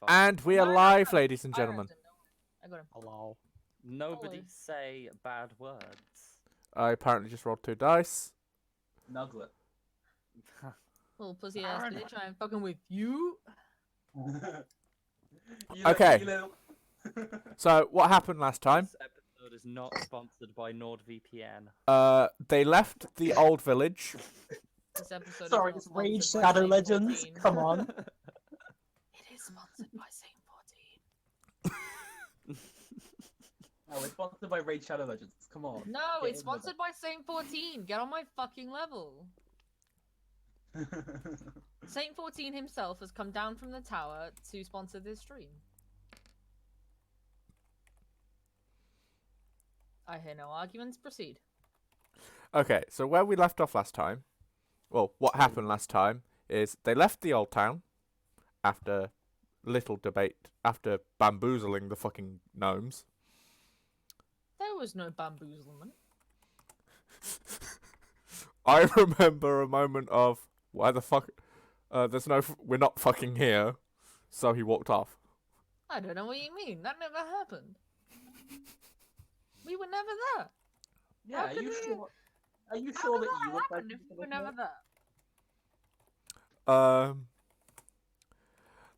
And we are live, ladies and gentlemen. I got him. Hello. Nobody Hello. say bad words. I apparently just rolled 2 dice. Nuglet. Little pussy ass bitch, I'm fucking with you. Okay. So, what happened last time? This episode is not sponsored by NordVPN. They left the old village. This episode Sorry, is it's not Raid sponsored by Shadow Saint Legends. 14. Come on. It is sponsored by Saint 14. Oh, it's sponsored by Raid Shadow Legends. Come on. No, Get it's in with sponsored by Saint 14. Get on my fucking level. it. Saint 14 himself has come down from the tower to sponsor this stream. I hear no arguments. Proceed. Okay, so where we left off last time, well, what happened last time is they left the old town after little debate, after bamboozling the fucking gnomes. There was no bamboozlement. I remember a moment of, why the fuck, we're not fucking here, so he walked off. I don't know what you mean. That never happened. We were never there. Yeah, How are could you we- sure? Are you How sure could that you that were happen if we were never there?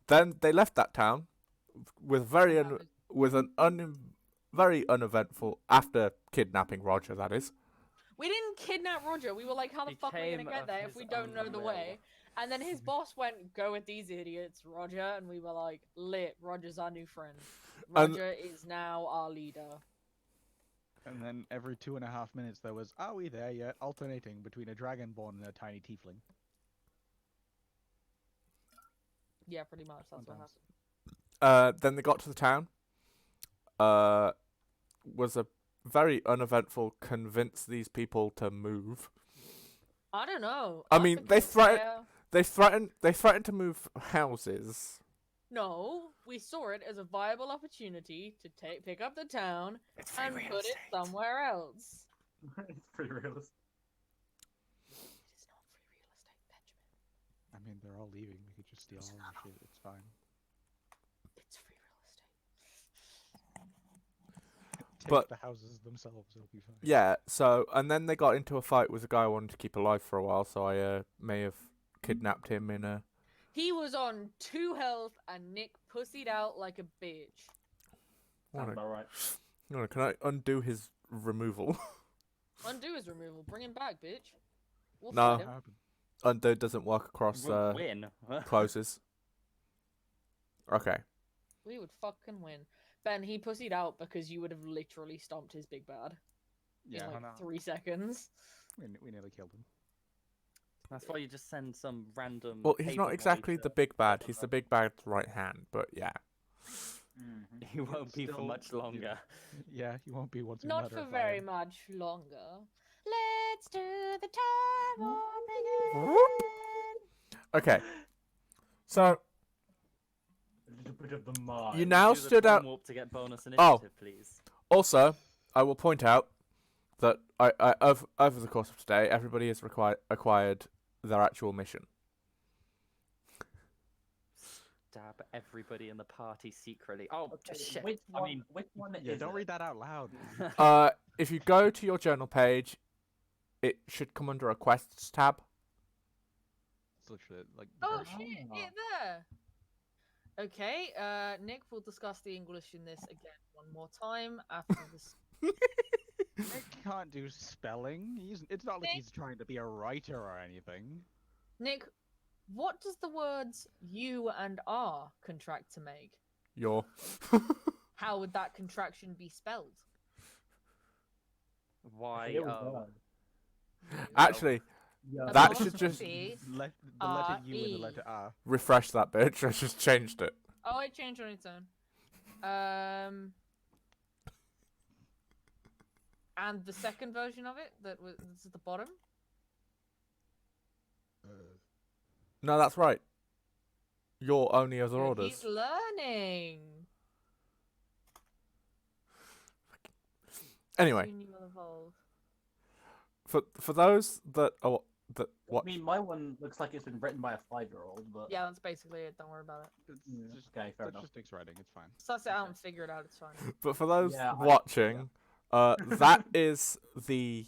Then they left that town with very uneventful, after kidnapping Roger, that is. We didn't kidnap Roger. We were like, how the fuck are we gonna Became get of there if his we don't know own the will. way? And then his boss went, go with these idiots, Roger. And we were like, lit, Roger's our new friend. And- Roger is now our leader. And then every 2.5 minutes there was, are we there yet? Alternating between a dragonborn and a tiny tiefling. Yeah, pretty much. That's what Sometimes. happened. Then they got to the town. Was a very uneventful convince these people to move. I don't know. I Us mean, the they threatened- Kingsslayer- They threatened to move houses. No, we saw it as a viable opportunity to pick up the town and put it somewhere else. It's pretty realistic. It is not free real estate, Benjamin. I mean, they're all leaving. We could just steal It's all not. the shit. It's fine. It's free real estate. Take But- the houses themselves. It'll be fine. Yeah, so, and then they got into a fight with a guy I wanted to keep alive for a while, so I may have kidnapped him in a... He was on 2 health and Nick pussied out like a bitch. Sounds about right. Can I undo his removal? Undo his removal. Bring him back, bitch. We'll No. fight What him. happened? Undo doesn't work across We'll win. closes. Okay. We would fucking win. Ben, he pussied out because you would have literally stomped his big bad Yeah, in I like know. 3 seconds. We nearly killed him. That's why you just send some random. Well, he's cable not boy exactly to- the big bad. He's the big bad's right hand, but yeah. He won't be for much longer. Yeah, he won't be once we Not murder for a very fire. much longer. Let's do the time warp again. Okay. So, A little bit of the mind. you now Do the stood time out... warp to get bonus Oh. initiative, please. Also, I will point out that over the course of today, everybody has acquired their actual mission. Stab everybody in the party secretly. Oh, Okay, shit. which I one? mean, Which one Yeah, is don't it? read that out loud. If you go to your journal page, it should come under a quests tab. It's literally like. Oh very- shit, Ah. it there. Okay, Nick will discuss the English in this again one more time after this. Nick can't do spelling. It's not like Nick- he's trying to be a writer or anything. Nick, what does the words you and are contract to make? Your. How would that contraction be spelled? why? Here we Oh, go. Actually, Yeah. that Apostrophe should just The letter U and the letter R. refresh that bitch. I just changed it. Oh, it changed on its own. And the second version of it that was that's at the bottom. No, that's right. Your only other Yeah, orders. He's learning. Anyway, Soon you will evolve. for those that What? I mean, my one looks like it's been written by a 5-year-old, but Yeah, that's basically it. Don't worry about it. It's Yeah, just, okay, fair that's enough. just Nick's writing. It's fine. Suss it out Okay. and figure it out. It's fine. But for those Yeah, watching, that is the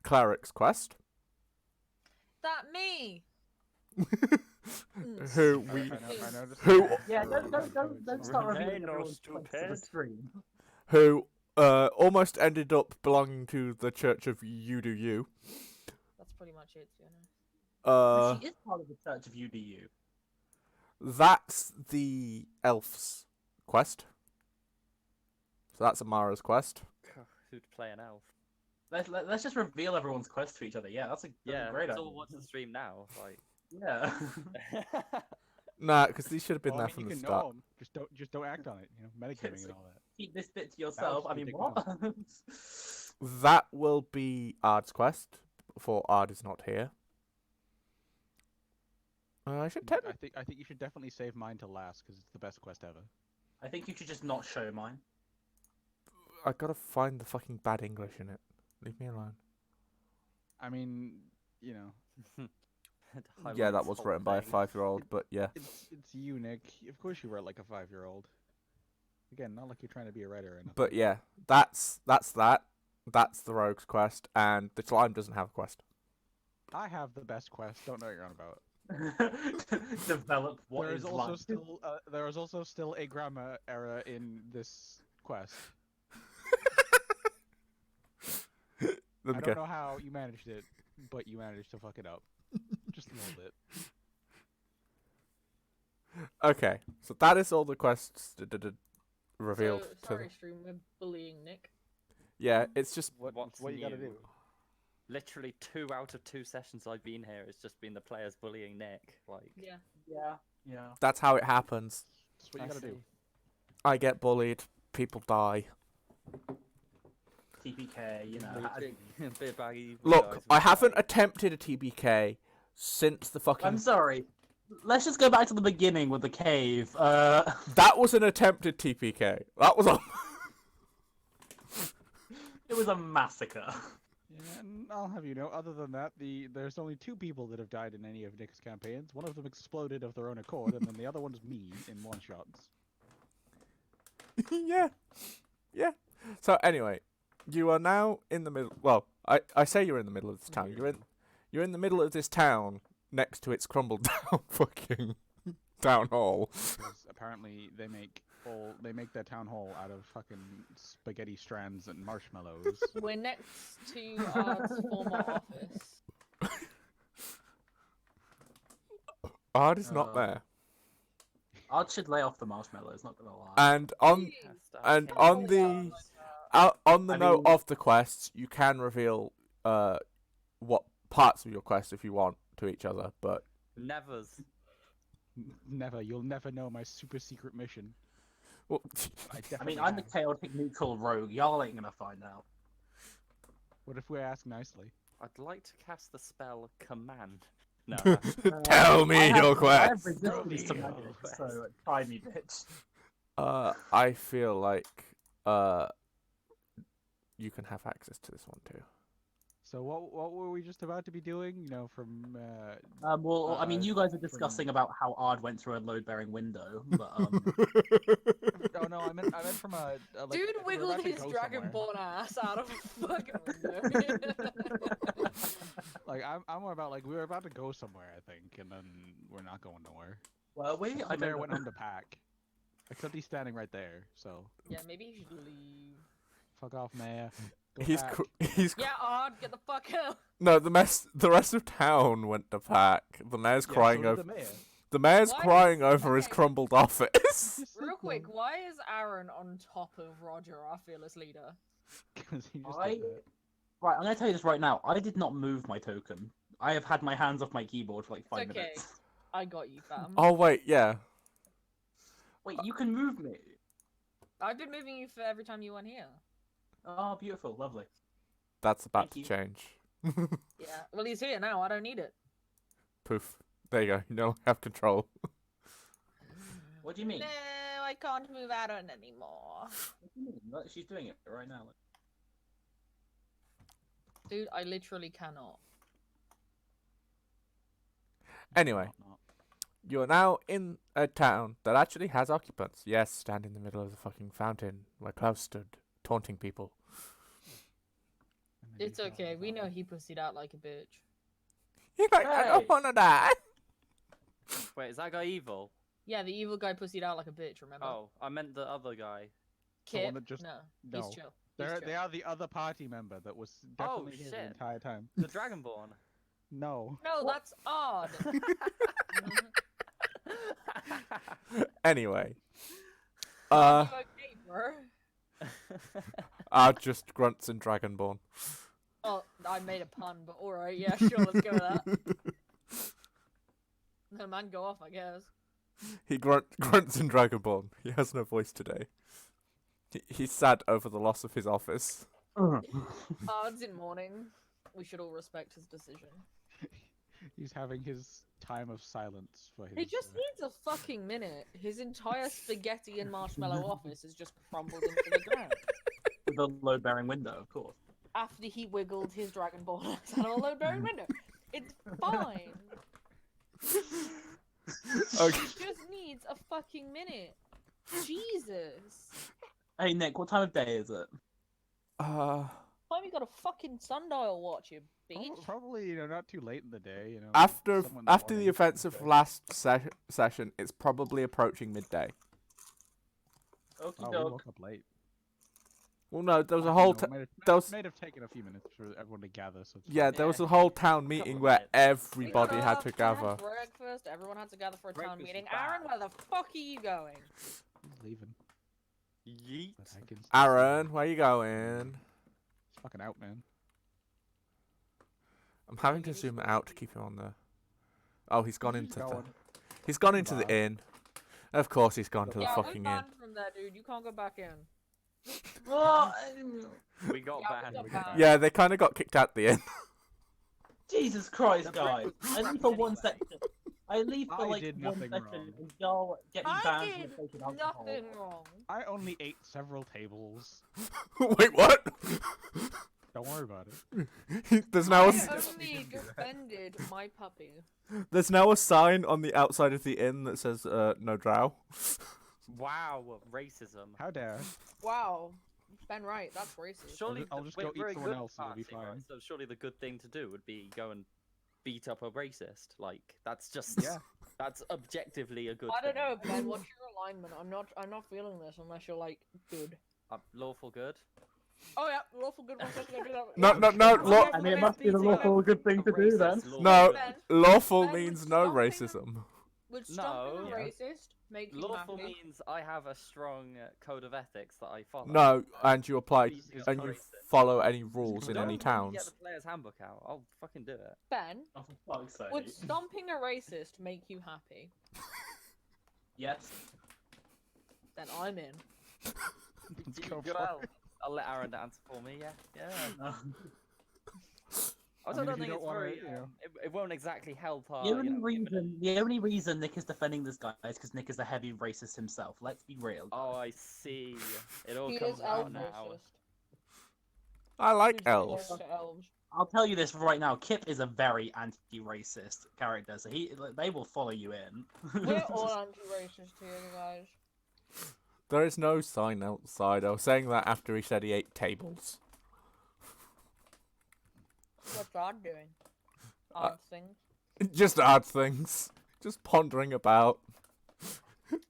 cleric's quest. That me. Who I we noticed who- that. Yeah, don't start Renee, revealing no everyone's points to the stupid. stream. who almost ended up belonging to the Church of You Do You. That's pretty much it. You know. But she is part of the Church of UDU. That's the elf's quest. So that's Amara's quest. Who'd play an elf? Let's just reveal everyone's quest to each other. Yeah, that's a great let's idea. all watch the stream now. Like, Yeah. Nah, because these should have been Well, there I mean, from you the can start. know 'em, just don't act on it. You know, metagaming and all that. Keep this bit to yourself. was I mean, ridiculous. what? That will be Ard's quest, for Ard is not here. I should tell. I think you should definitely save mine to last because it's the best quest ever. I think you should just not show mine. I gotta find the fucking bad English in it. Leave me alone. I mean, you know, Yeah, that highlights was whole written by a thing. 5-year-old, but yeah. it's you, Nick. Of course you wrote like a 5-year-old. Again, not like you're trying to be a writer or anything. But yeah, that's that. That's the rogue's quest, and the slime doesn't have a quest. I have the best quest. Don't know what you're on about. Develop what There is is also life. still there is also still a grammar error in this quest. Let I me don't go. know how you managed it, but you managed to fuck it up. Just a little bit. Okay, so that is all the quests revealed So, to. sorry, stream. We're bullying Nick. Yeah, it's just What's what you gotta new? do? Literally 2 out of 2 sessions I've been here, it's just been the players bullying Nick. Like, Yeah. Yeah. that's how it happens. That's what I you gotta do. see. I get bullied, people die. TPK, you know. Bit baggy. Look, guys I with haven't like- attempted a TBK since the fucking. I'm sorry. Let's just go back to the beginning with the cave. That was an attempted TPK. That was a. It was a massacre. Yeah, and I'll have you know, other than that, there's only 2 people that have died in any of Nick's campaigns. One of them exploded of their own accord, and then the other one's me in one-shots. Yeah. Yeah. So anyway, you are now in the middle. Well, I say you're in the middle of this town. You're in the middle of this town next to its crumbled down fucking town hall. Because apparently they make their town hall out of fucking spaghetti strands and marshmallows. We're next to Ard's former office. Ard is not Uh, there. Art should lay off the marshmallows, not gonna lie. And on Jeez. and Oh, on the wow. on the I note mean- of the quests, you can reveal what parts of your quest if you want to each other, but Nevers. Never, you'll never know my super secret mission. well, I definitely mean, I'm the have. chaotic neutral rogue. Y'all ain't gonna find out. What if we ask nicely? I'd like to cast the spell Command. No, Tell me I have- your I have quest. resistance to Tell me magic, your quest. so try me, bitch. I feel like you can have access to this one too. So what were we just about to be doing? You know, from Well, I mean, you guys are from- discussing about how Ard went through a load-bearing window, but oh no, I meant from a like, Dude we were wiggled about to his go somewhere. dragonborn ass out of a fucking window. Like I'm more about like we were about to go somewhere, I think, and then we're not going nowhere. well, we I There don't went know. home to pack. Except he's standing right there, so Yeah, maybe you should leave. fuck off, Mayor. Go he's pack. he's Yeah, Ard, get the fuck out. no the rest of town went to pack. The mayor's Yeah, crying so did over the mayor. the mayor's Why crying is- over his okay. crumbled office. Just Real sit quick, why is Aaron on top of Roger, our fearless leader? there, 'cause he just I- did that. Right, I'm gonna tell you this right now. I did not move my token. I have had my hands off my keyboard for like 5 okay. minutes. I got you, fam. Oh wait, yeah. Wait, you can move me. I've been moving you for every time you weren't here. Oh, beautiful, lovely. That's about Thank to you. change. Yeah. Well, he's here now. I don't need it. Poof. There you go. You no longer have control. What do you mean? No, I can't move Aaron anymore. What do you mean? Look, she's doing it right now. Dude, I literally cannot. Anyway, Whatnot. you're now in a town that actually has occupants. Yes, stand in the middle of the fucking fountain where Klaus stood, taunting people. And then It's you okay. fell We know down. he pussied out like a bitch. You're like, I don't Hey! want to die. Wait, is that guy evil? Yeah, the evil guy pussied out like a bitch. Remember? Oh, I meant the other guy. The one Kip? that just- No, No. he's chill. He's They chill. are the other party member that was definitely here the shit. entire time. The Dragonborn. No. No, that's odd. Anyway, You okay, bro? just grunts and dragonborn. Oh, I made a pun, but alright, yeah, sure, let's go with that. No, man, go off, I guess. He grunts and dragonborn. He has no voice today. He's sad over the loss of his office. Oh, it's in mourning. We should all respect his decision. He's having his time of silence for his. He just needs a fucking minute. His entire spaghetti and marshmallow office has just crumbled into the ground. With a load-bearing window, of course. After he wiggled his dragonborn out of a load-bearing window. It's fine. Okay. He just needs a fucking minute. Jesus. Hey Nick, what time of day is it? Why have you got a fucking sundial watch, you bitch? Probably, not too late in the day. After somewhere in the morning, events of okay. last session, it's probably approaching midday. Okie Oh, we doke. woke up late. Well, no, there was a You whole know, might there have, was- might have taken a few minutes for everyone to gather. So it's yeah, fine. there was Yeah. a whole town meeting of where minutes. We everybody got had up, to we gather. breakfast. Everyone had to gather for a town Breakfast is meeting. bad. Aaron, where the fuck are you going? He's leaving. Yeet. But I can still see Aaron, him. where you going? He's fucking out, man. I'm having to zoom it out to keep him on the. Oh, he's gone into the. Going. He's gone into the Bye. inn. Of course, he's gone to the Yeah, fucking we're inn. banned from there, dude. You can't go back in. We got Yeah, banned. we got banned. Yeah, they kind of got kicked out the inn. Jesus Christ, The guys! breakfast I was leave for one anyway. section. I leave for I like did one nothing session, wrong. and y'all get me I banned did for taking alcohol. nothing wrong. I only ate several tables. Wait, what? Don't worry about it. There's now I a, only defended my puppy. there's now a sign on the outside of the inn that says no drow. Wow, racism. How dare? Wow. Ben right, that's racist. Surely I'll just we're go eat a someone good else and it'll be party, right? fine. So surely the good thing to do would be go and beat up a racist. Like that's just Yeah. that's objectively a good. I don't thing. know, Ben. What's your alignment? I'm not feeling this unless you're like good. Lawful good. Oh yeah, lawful good. We're supposed to go do that. No, Yeah. no, no, Okay, law- I mean, it let's must be the beat lawful good thing to do then. Racist, lawful No. good. Ben, Lawful Ben, means would no stomping racism. Would stomping No. a racist make you Lawful happy? means I have a strong code of ethics that I follow. No, and you apply Beating up and a you racist. follow any rules in Don't any even towns. Get the player's handbook out. I'll fucking do it. Ben, Oh, for fuck's sake. would stomping a racist make you happy? Yes. Then I'm in. Go Good, for I'll let Aaron answer for me. Yeah, yeah. No. I mean, don't if you think don't it's wanna, very. you know. It won't exactly help our. The only you know, the only reason Nick is defending this guy is because Nick is a heavy racist himself. Let's be real. Oh, I see. It all He comes is elf out now. racist. I like He's elves. racist to elves. I'll tell you this right now. Kip is a very anti-racist character, so they will follow you in. We're all anti-racist here, you guys. There is no sign outside. I was saying that after he said he ate tables. What's God doing? Odd things. Just odd things. Just pondering about.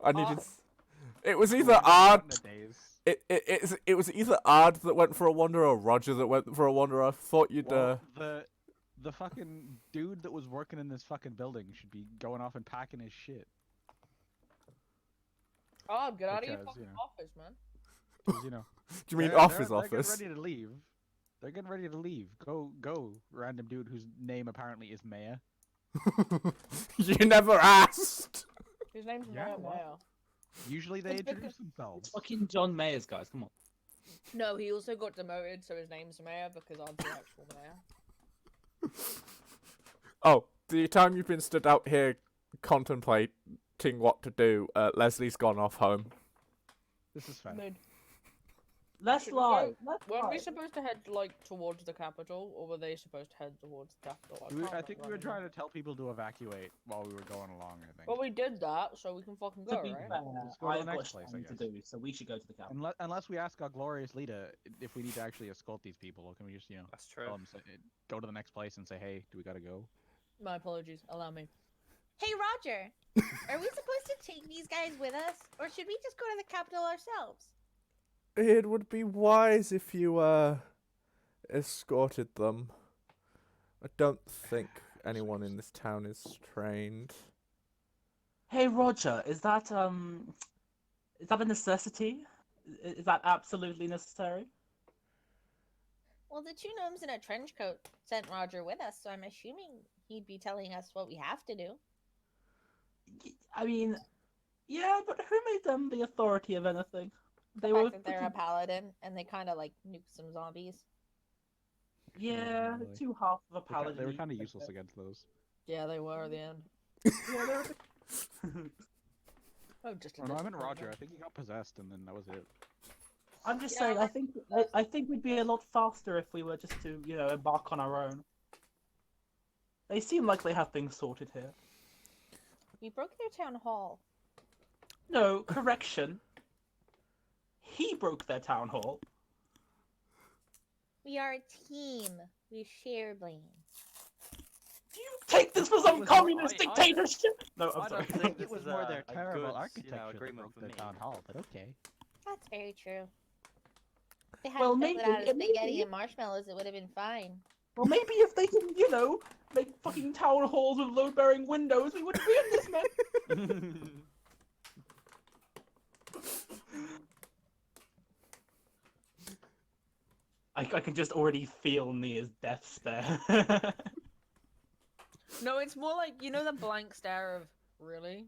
I needed. It was either odd. It was either Ard that went for a wander or Roger that went for a wander. I thought you'd. Well, the fucking dude that was working in this fucking building should be going off and packing his shit. Oh, get out of your Because, fucking you know. office, man. 'Cause, you know. Do you mean they're- off they're- his they're office? getting ready to leave. They're getting ready to leave. Go, random dude whose name apparently is Maya. You never asked. His name's Yeah, Maya well. Maya. Usually they It's because- introduce themselves. Fucking John Mayers, guys. Come on. No, he also got demoted, so his name's Maya because I'm the actual Maya. Oh, the time you've been stood out here contemplating what to do, Leslie's gone off home. This is fair. Mid. Let's Should we lie. go- Let's Weren't we lie. supposed to head like towards the capital, or were they supposed to head towards the capital? I think we were trying to tell people to evacuate while we were going along. I think. Well, we did that, so we can fucking To go, be right? fair, Let's go to the I've got next place, I shit to guess. do, so we should go to the capital. Unless we ask our glorious leader if we need to actually escort these people, or can we just That's true. tell them, go to the next place and say, hey, do we gotta go? My apologies. Allow me. Hey, Roger. Are we supposed to take these guys with us, or should we just go to the capital ourselves? It would be wise if you escorted them. I don't think anyone in this town is trained. Hey, Roger, is that a necessity? Is that absolutely necessary? Well, the two gnomes in a trench coat sent Roger with us, so I'm assuming he'd be telling us what we have to do. I mean, yeah, but who made them the authority of anything? The fact that they're a paladin and they kind of like nuke some zombies. Yeah, Really. two half of a paladin. They were kind of useless against those. Yeah, they were at the end. Yeah, they were... Oh, just. a Oh no, I meant disappointment. Roger. I think he got possessed, and then that was it. I'm just Yeah, saying. like- I think we'd be a lot faster if we were just to, embark on our own. They seem like they have things sorted here. We broke their town hall. No, correction. He broke their town hall. We are a team. We share blame. Do you take this for some was- communist I- dictatorship? No, I'm I sorry. don't think It this was is more a, their a terrible good, architecture that agreement broke for the me. town hall, but okay. That's very true. If they Well, hadn't built it maybe- out of spaghetti maybe- and marshmallows, it would have been fine. Well, maybe if they can, make fucking town halls with load-bearing windows, we wouldn't be in this mess. I can just already feel Nia's death stare. No, it's more like the blank stare of really,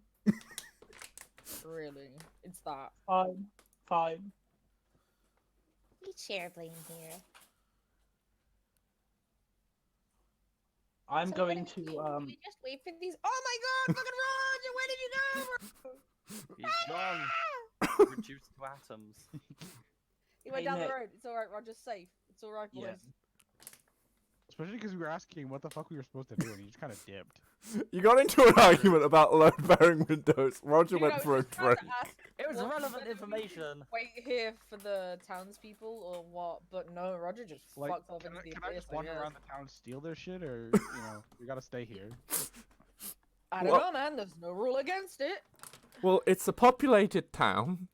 really. It's that. Fine, fine. We share blame here. I'm So what going do we do? to Do we just wait for these? Oh my God! Fucking Roger, where did you go? He's gone. Reduced to atoms. He went Hey, down Nick. the road. It's all right. Roger's safe. It's all right, boys. Yeah. Especially because we were asking what the fuck we were supposed to do, and he just kind of dipped. You got into an argument about load-bearing windows. Roger You went know, for a just trying drink. to ask It was what- relevant whether we information. Wait here for the townspeople or what? But no, Roger just Like, fucked off can into I, the can I abyss. just wander guess. around the town, steal their shit, or we gotta stay here? I don't Well- know, man. There's no rule against it. Well, it's a populated town.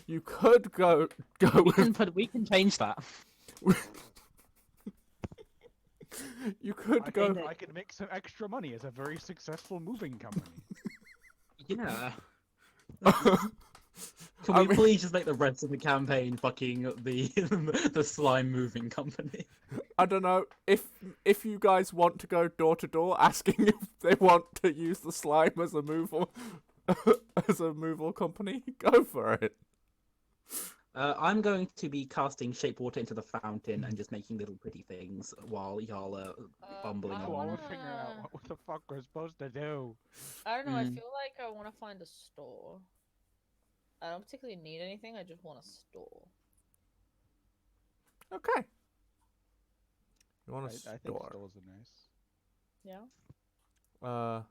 You could go with. we can change that. You could I go. could make some extra money as a very successful moving company. Yeah. I Can we mean- please just make the rest of the campaign fucking the slime moving company? I don't know if you guys want to go door to door asking if they want to use the slime as a moval company. Go for it. I'm going to be casting shape water into the fountain and just making little pretty things while y'all are bumbling I While along. we're wanna- figuring out what the fuck we're supposed to do. I don't know. I Mm. feel like I want to find a store. I don't particularly need anything. I just want a store. Okay. You want a I think store? stores are nice. Yeah.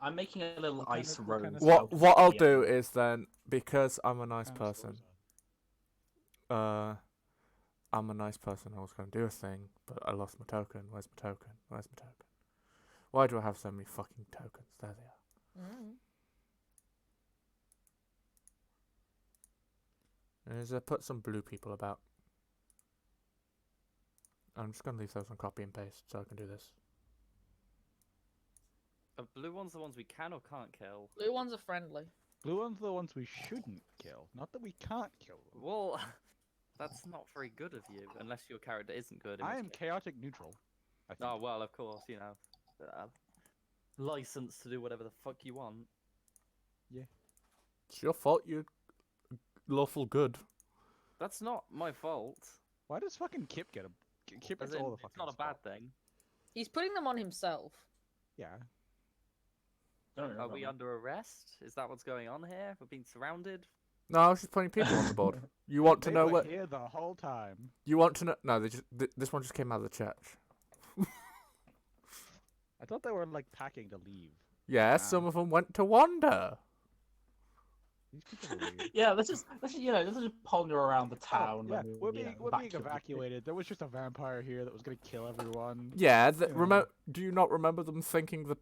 I'm making a little What kind ice of- what rose. kind of What stores? what I'll Yeah. do is then, because I'm a nice What kind of person. stores are I'm a nice person. I was going to do a thing, but I lost my token. Where's my token? Where's my token? Why do I have so many fucking tokens? There they are. Mm. Is put some blue people about. I'm just going to leave those on copy and paste so I can do this. Are blue ones the ones we can or can't kill? Blue ones are friendly. Blue ones are the ones we shouldn't kill. Not that we can't kill them. Well, that's not very good of you, unless your character isn't good. in I which am case- chaotic neutral. I think. Oh well, of course, license to do whatever the fuck you want. It's your fault you're lawful good. That's not my fault. Why does fucking Kip get a? Kip As gets in, all the it's fucking not a bad spot. thing. He's putting them on himself. Yeah. Don't Are we under arrest? Is that what's going on here? We're being surrounded? No, I was just putting people on the board. You want to They know were what? here the whole time. You want to know? No, this one just came out of the church. I thought they were like packing to leave. Yeah, Wow. some of them went to wander. These people are weird. Yeah, let's just ponder around the Oh, town. yeah, when we, we're you know, being evacuated. There was just a vampire here that was gonna kill everyone. Yeah, You know. do you not remember them thinking the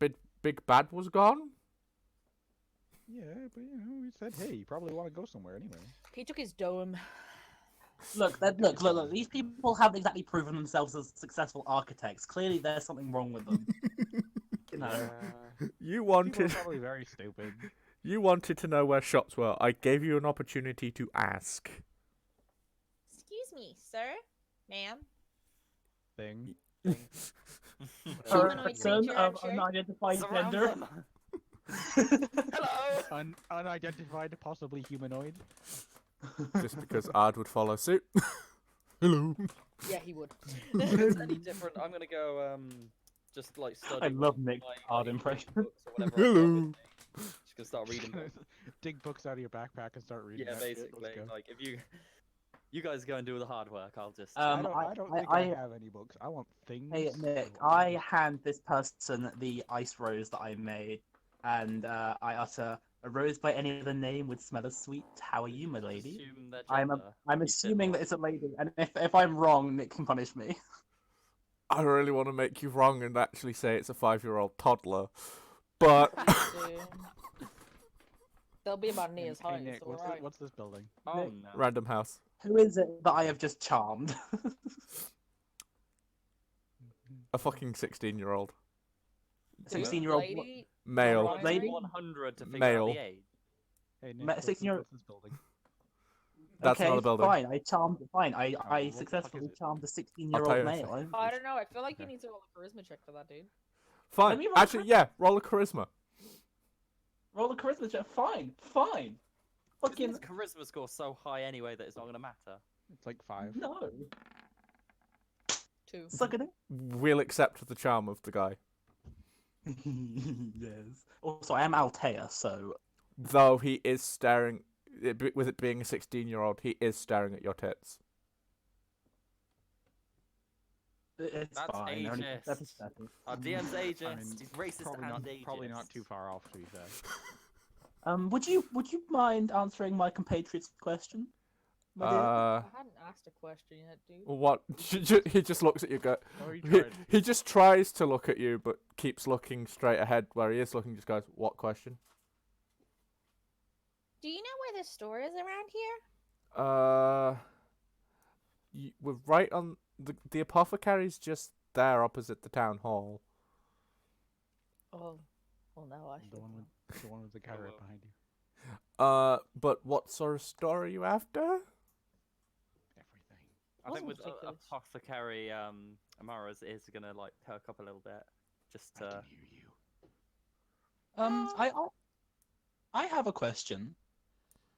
big bad was gone? Yeah, but we said, hey, you probably want to go somewhere anyway. He took his dome. Look. These people haven't exactly proven themselves as successful architects. Clearly, there's something wrong with them. You know. You People are wanted probably very stupid. you wanted to know where shops were. I gave you an opportunity to ask. Excuse me, sir, ma'am. Thing. Humanoid Person creature, I'm of sure. unidentified Surround gender. them. Hello. Unidentified, possibly humanoid. Just because Ard would follow suit. Hello. Yeah, he would. If it's any different, I'm gonna go just like study. I love Nick's my, hard like, impression. books or whatever I've got with Hello. me. Just gonna start reading them. Dig books out of your backpack and start reading. Yeah, that shit. basically. Let's go. Like if you guys go and do the hard work, I'll just. Um, I don't think I have any books. I want things. Hey Nick, or I words. hand this person the ice rose that I made, and I utter, "A rose by any other name would smell as sweet. How are you, my lady?" Assume their I'm gender. I'm You fit assuming that right. it's a lady, and if I'm wrong, Nick can punish me. I really want to make you wrong and actually say it's a 5-year-old toddler, but They'll be about knee as Hey, high. Nick, so alright. what's this building? Oh Nick. no. random house. Who is it that I have just charmed? A fucking 16-year-old 16-year-old Lady, male. Alright. lady. 100 to figure Male. out the age. Hey, Nick, Ma- what's 16-year-old what's this building? That's okay, not a building. fine. I charmed. Fine. I what the fuck successfully is it? charmed a I'll tell 16-year-old you male. I don't know. I feel like you Okay. need to roll a charisma check for that, dude. Fine. me roll Actually, yeah, roll a charisma. Roll a charisma check. Fine. Fine. Isn't Fucking his charisma score so high anyway that it's not gonna matter? It's like 5. no. 2. Suck it in. We'll accept the charm of the guy. Yes. Also, I am Altea, so Though he is staring, with it being a 16-year-old, he is staring at your tits. it's That's fine. Only ageist. 7 seconds. Our DM's ageist. I mean, He's racist and ageist. probably not too far off, to be fair. Would you mind answering my compatriot's question? my dear? I hadn't asked a question yet, dude. What? He just looks at you. Oh, you He, tried. he just tries to look at you, but keeps looking straight ahead where he is looking. Just goes, "What question?" Do you know where the store is around here? We're right on the apothecary's just there opposite the town hall. Oh, well, no, I should. The one with the guy right behind you. But what sort of store are you after? Everything. I think Wasn't with particularly- Apothecary, Amara's is gonna like perk up a little bit. Just I to. can hear you. I have a question.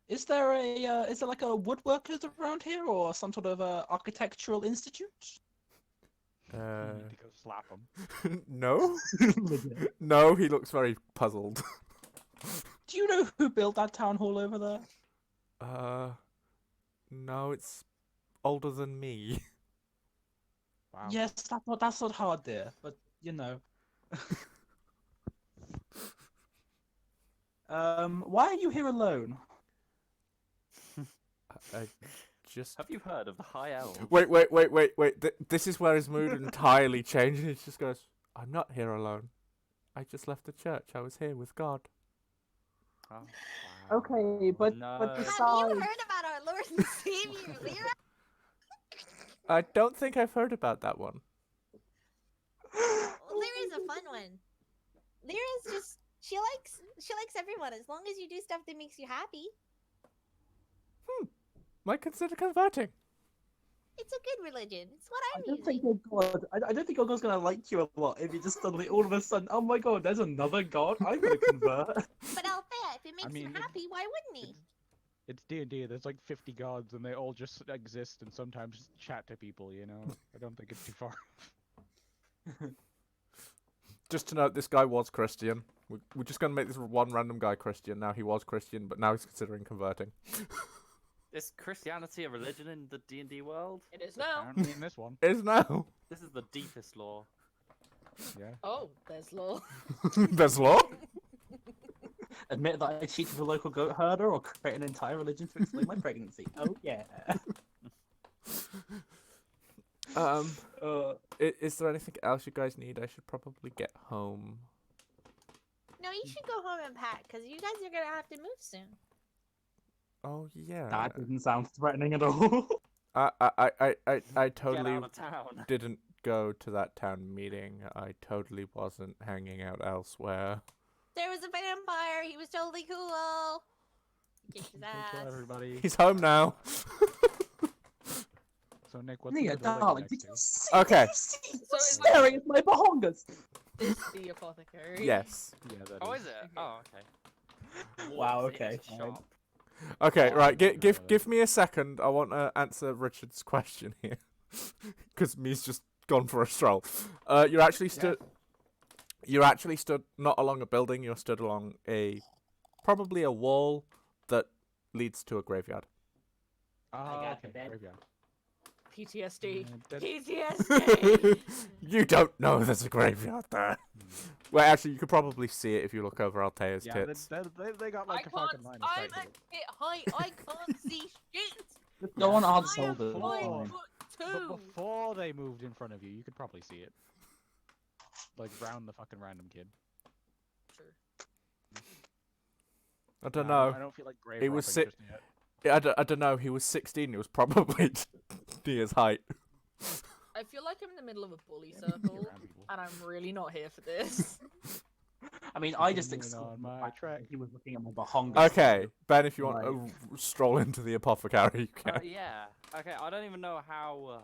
Is there like a woodworkers around here, or some sort of architectural institute? You need to go slap him. No, no. He looks very puzzled. Do you know who built that town hall over there? No, it's older than me. Wow. Yes, that's not hard, dear. But you know. Why are you here alone? I just Have you heard of the High Elves? wait. This is where his mood entirely changed. He just goes, "I'm not here alone. I just left the church. I was here with God." Oh. Okay, but No. but Have you besides, heard about our Lord and Savior, Lyra? I don't think I've heard about that one. Lyra's a fun one. Lyra's just she likes everyone as long as you do stuff that makes you happy. Might consider converting. It's a good religion. It's what I I'm don't think using. your god. I don't think your god's gonna like you a lot if you just suddenly all of a sudden, oh my god, there's another god. I'm gonna convert. But Althea, if it makes mean, him happy, why wouldn't he? It's D&D. There's like 50 gods, and they all just exist and sometimes chat to people. You know. I don't think it's too far. just to note, this guy was Christian. We're just gonna make this one random guy Christian. Now he was Christian, but now he's considering converting. Is Christianity a religion in the D&D world? It is now. Apparently in this one. Is now. This is the deepest lore. Yeah. Oh, there's law. There's law. Admit that I cheated a local goat herder or create an entire religion to explain my pregnancy. Oh yeah. Is there anything else you guys need? I should probably get home. No, you should go home and pack, because you guys are gonna have to move soon. Oh yeah. That didn't sound threatening at all. I Get totally out of town. didn't go to that town meeting. I totally wasn't hanging out elsewhere. There was a vampire. He was totally cool. He kicked his Thanks, ass. everybody. He's home now. So Nick, what's Nia, the building darling, next did you to? see? Okay. So it's Staring at my bahongas. This the apothecary. Yes. Yeah, that Oh, is. is it? Oh, okay. Wow, What's in okay, his fine. shop? Okay, Oh, right. I don't know Give me a second. I want to answer Richard's question here, because me's just gone for a stroll. You're actually stood. You're actually stood not along a building. You're stood along probably a wall that leads to a graveyard. Ah, got okay, the bed. graveyard. PTSD. That- PTSD. You don't know there's a graveyard there. Well, actually, you could probably see it if you look over Altea's yeah, tits. they got I like a can't. fucking line of I'm sight. at hit height. I can't see shit. Just go on I hard am soldiers. Come 5 on. foot But 2. before they moved in front of you could probably see it. Like round the fucking random kid. Sure. I don't I know. don't feel like grave It was robbing si- just yet. I don't know. He was 16. It was probably Nia's height. I feel like I'm in the middle of a bully circle, Around people. and I'm really not here for this. I mean, I just Continuing excluded on the my fact track. that he was looking at my bahongas. Okay, Ben, if you want Right. to stroll into the apothecary, you can. Yeah. Okay. I don't even know how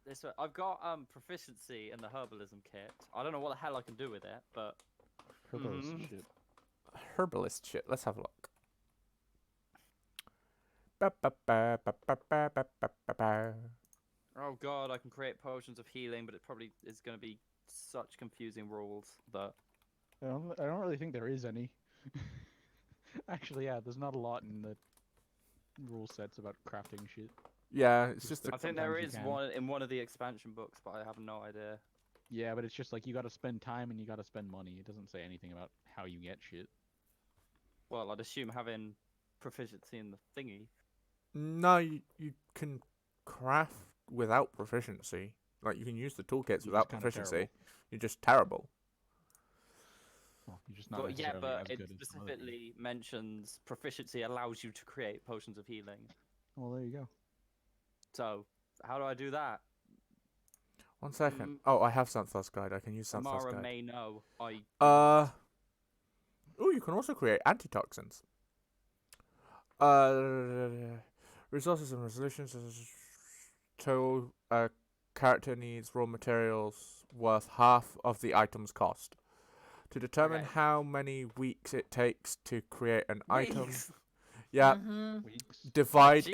this. I've got proficiency in the herbalism kit. I don't know what the hell I can do with it, but Herbalist Mhm. shit. Herbalist shit. Let's have a look. oh god, I can create potions of healing, but it probably is going to be such confusing rules that. I don't really think there is any. Actually, yeah, there's not a lot in the rule sets about crafting shit. Yeah, it's just I think there sometimes you is can. one in one of the expansion books, but I have no idea. Yeah, but it's just like you gotta spend time and you gotta spend money. It doesn't say anything about how you get shit. Well, I'd assume having proficiency in the thingy. no. You can craft without proficiency. Like you can use the toolkits You're just without kinda proficiency. terrible. You're just terrible. Well, you're just not But yeah, necessarily but as it good as some other people. specifically mentions proficiency allows you to create potions of healing. Well, there you go. So how do I do that? 1 second. Mm. Oh, I have Xanthos Guide. I can use Xanthos Samara Guide. may know. I. Oh, you can also create antitoxins. Resources and resolutions. Total character needs raw materials worth half of the item's cost. To determine Okay. how many weeks it takes to create an item, Weeks. yeah, Mhm. Weeks. divide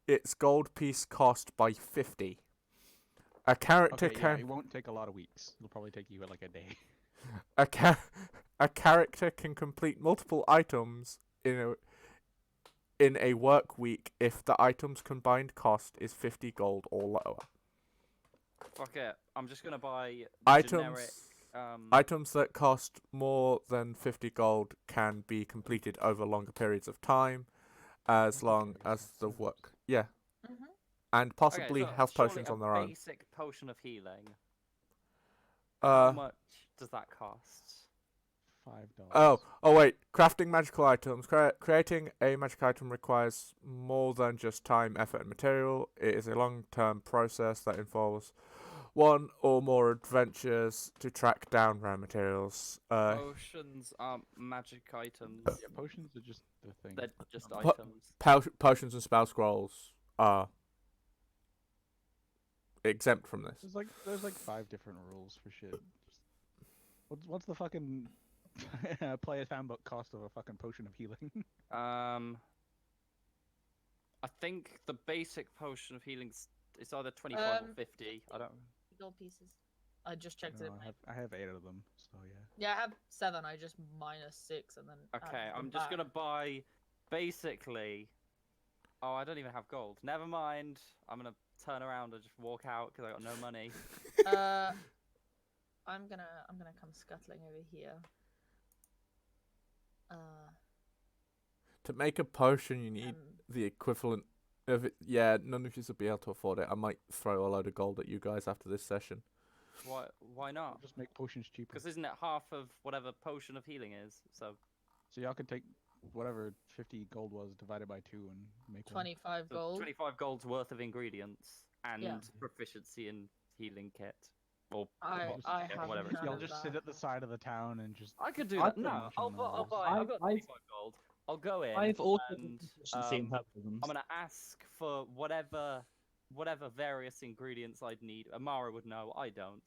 its gold piece cost by 50. A character Okay, yeah, can it won't take a lot of weeks. It'll probably take you like a day. a character can complete multiple items in a work week if the item's combined cost is 50 gold or lower. Fuck it. I'm just gonna buy Items generic. items that cost more than 50 gold can be completed over longer periods of time, as long as the work. Yeah, Mhm. and possibly okay, so health surely potions a on their own. Basic potion of healing. How much does that cost? $5. Oh wait, crafting magical items. Creating a magic item requires more than just time, effort, and material. It is a long-term process that involves one or more adventures to track down rare materials. Potions aren't magic items. Yeah, potions are just the thing. They're just Po- items. Potions and spell scrolls are exempt from this. There's like 5 different rules for shit. What's the fucking player's handbook cost of a fucking potion of healing? I think the basic potion of healing it's either 25 or 50. I don't. Gold pieces. I just checked No, it. I have 8 of them, so yeah. Yeah, I have 7. I just -6 and then. Okay, added them I'm just back. gonna buy, basically. Oh, I don't even have gold. Never mind. I'm gonna turn around and just walk out because I got no money. I'm gonna come scuttling over here. To make a potion, you need Um, the equivalent of it. Yeah, none of you will be able to afford it. I might throw a load of gold at you guys after this session. Why not? Just make potions cheaper. Because isn't it half of whatever potion of healing is? So So y'all can take whatever 50 gold was divided by 2 and make one. 25 so gold. 25 gold's worth of ingredients and Yeah. proficiency in healing kit. Or I kit, have whatever it's none Y'all of just that. sit at the side of the town and just. I could do I that. pretty No, much I'll on those. buy. I've got I've- 25 gold. I'll go in. I've also got and, proficiency in herbalism. I'm gonna ask for whatever various ingredients I'd need. Amara would know. I don't.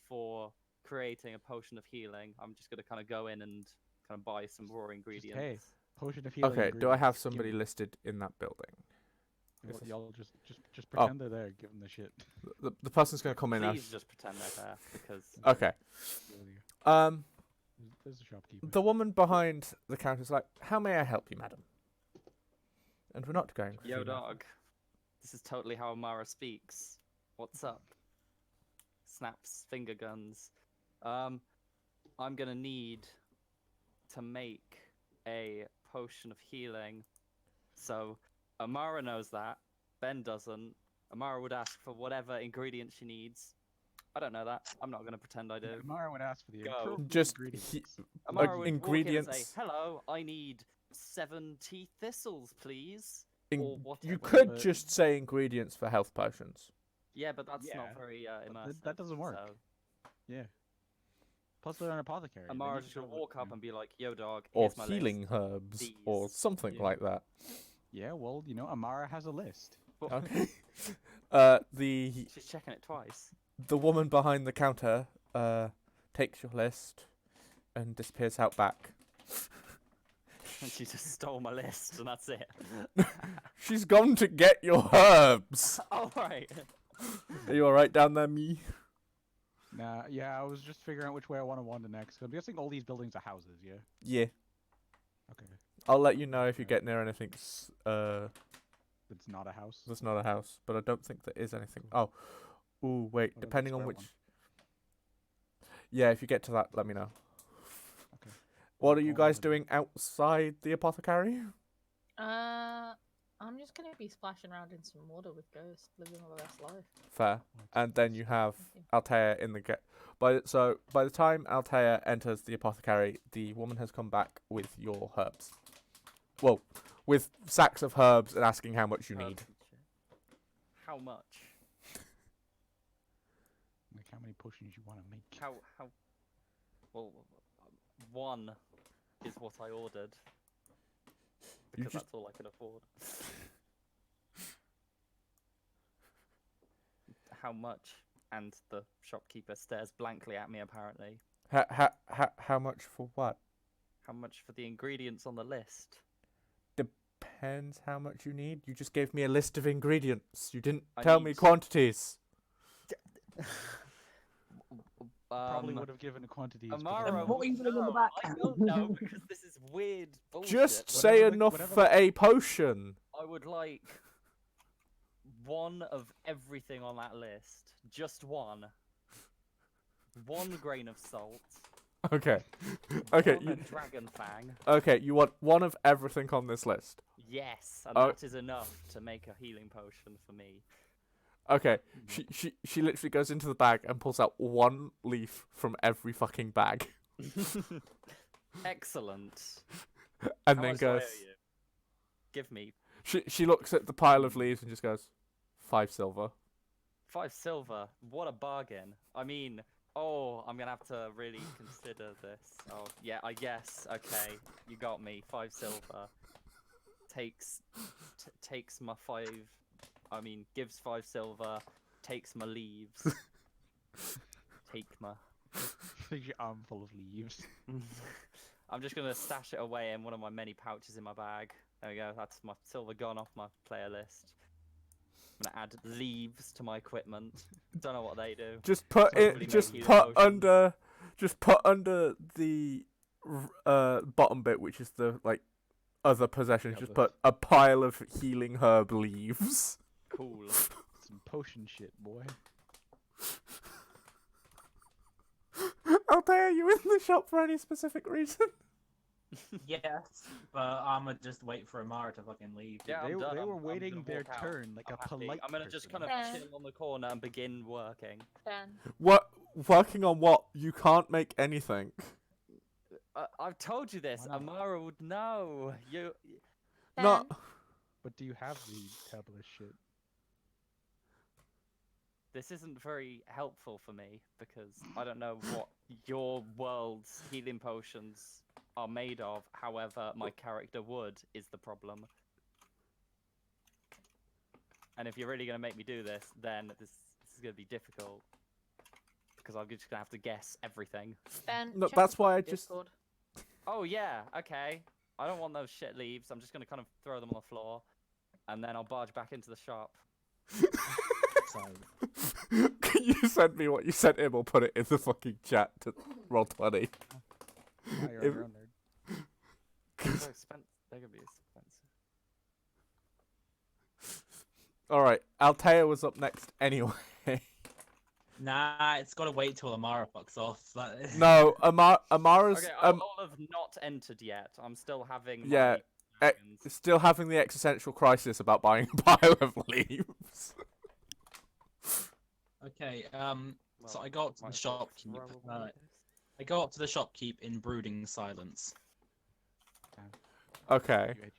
For creating a potion of healing, I'm just gonna kind of go in and kind of buy some raw ingredients. Potion of healing. Okay, do I have ingredients. somebody Give me- listed in that building? Well, y'all just Oh. pretend they're there. Give them the shit. The person's gonna come in. Please just pretend they're there because Okay. There's a shopkeeper. The woman behind the counter is like, "How may I help you, madam?" And we're not going. yo female. dog, this is totally how Amara speaks. What's up? Snaps finger guns. I'm gonna need to make a potion of healing. So Amara knows that. Ben doesn't. Amara would ask for whatever ingredient she needs. I don't know that. I'm not gonna pretend I do. Mara would ask for the Go. appropriate Just ingredients. Amara would ingredients. walk in and say, "Hello, I need 70 thistles, please." In- or whatever. you could but- just say ingredients for health potions. Yeah, but that's Yeah, not very immersive. that doesn't work. So Yeah. Plus, they're an apothecary. they Amara's need just to gonna know what- walk up and be like, "Yo, dog, Or here's my healing list." herbs, or These. something Yeah. like that. Yeah, well, Amara has a list. Okay. The She's checking it twice. woman behind the counter takes your list and disappears out back. And she just stole my list, and that's it. She's gone to get your herbs. All right. Are you alright down there, me? Nah, yeah, I was just figuring out which way I want to wander next. I'm guessing all these buildings are houses, yeah? Yeah. Okay. I'll let you know if you get near anything It's not a house. that's not a house, but I don't think there is anything. Oh. Ooh, wait, What about the depending on square which... one? Yeah, if you get to that, let me know. Okay. What are you I'll guys have a- doing outside the apothecary? I'm just gonna be splashing around in some water with Ghost, living my best life. Fair. And then you have Okay. Altea in the by the time Altea enters the apothecary, the woman has come back with your herbs. Well, with sacks of herbs and asking how much you Herbs need. and shit. How much? Like, how many potions you want to make? How? Well, one is what I ordered. Because just- that's all I can afford. How much? And the shopkeeper stares blankly at me, apparently. How much for what? How much for the ingredients on the list? Depends how much you need. You just gave me a list of ingredients. You didn't I tell me need- quantities. Probably would have given a quantity. Amara, What are you doing on the no, back? I don't know because this is weird bullshit. Just but say Whatever the- enough whatever for the- a potion. I would like one of everything on that list. Just one. One grain of salt. Okay. Okay. One dragon fang. Okay. You want one of everything on this list. Yes, and Oh. that is enough to make a healing potion for me. Okay. She literally goes into the bag and pulls out one leaf from every fucking bag, Excellent. and How then much do I owe goes. you? Give me She looks at the pile of leaves and just goes, 5 silver. 5 silver. What a bargain. I mean, oh, I'm gonna have to really consider this. Oh, yeah, I guess. Okay, you got me. 5 silver. Takes my 5. I mean, gives 5 silver. Takes my leaves. Take my. Takes your arm full of leaves. I'm just gonna stash it away in one of my many pouches in my bag. There we go. That's my silver gone off my player list. I'm gonna add leaves to my equipment. Don't know what they do. Just put Hopefully it. Just make put healing potions. under. Just put under the bottom bit, which is the like other possessions. Yeah, Just the- put a pile of healing herb leaves. Cool. Some potion shit, boy. Altair, are you in the shop for any specific reason? Yes, but I'ma just wait for Amara to fucking leave. Yeah, they I'm done. they were I'm waiting gonna their walk out. turn like I'm a happy. polite I'm gonna just person. kind of Yeah. chill on the corner and begin working. Dan. What? Working on what? You can't make anything. I've told you this. Why not? Amara would know. You. Not. But do you have the tablet shit? This isn't very helpful for me because I don't know what your world's healing potions are made of. However, my character would is the problem. And if you're really gonna make me do this, then this is gonna be difficult because I'm just gonna have to guess everything. Ben, No, check that's the why I fucking just- Discord. Oh yeah, okay. I don't want those shit leaves. I'm just gonna kind of throw them on the floor, and then I'll barge back into the shop. So, Can you send me what you sent him or put it in the fucking chat to Roll20? Ah, you're on If- your own, nerd. They're expensive. They're gonna be expensive. Alright, Altair was up next anyway. nah, it's gotta wait till Amara fucks off. That- No, Amara's Okay, I'll have not entered yet. I'm still having. Yeah, my eh, dragons. still having the existential crisis about buying a pile of leaves. Okay, so Well, I go up to the might as well shopkeep. throw away this. I go up to the shopkeep in brooding silence. Okay. You edgy.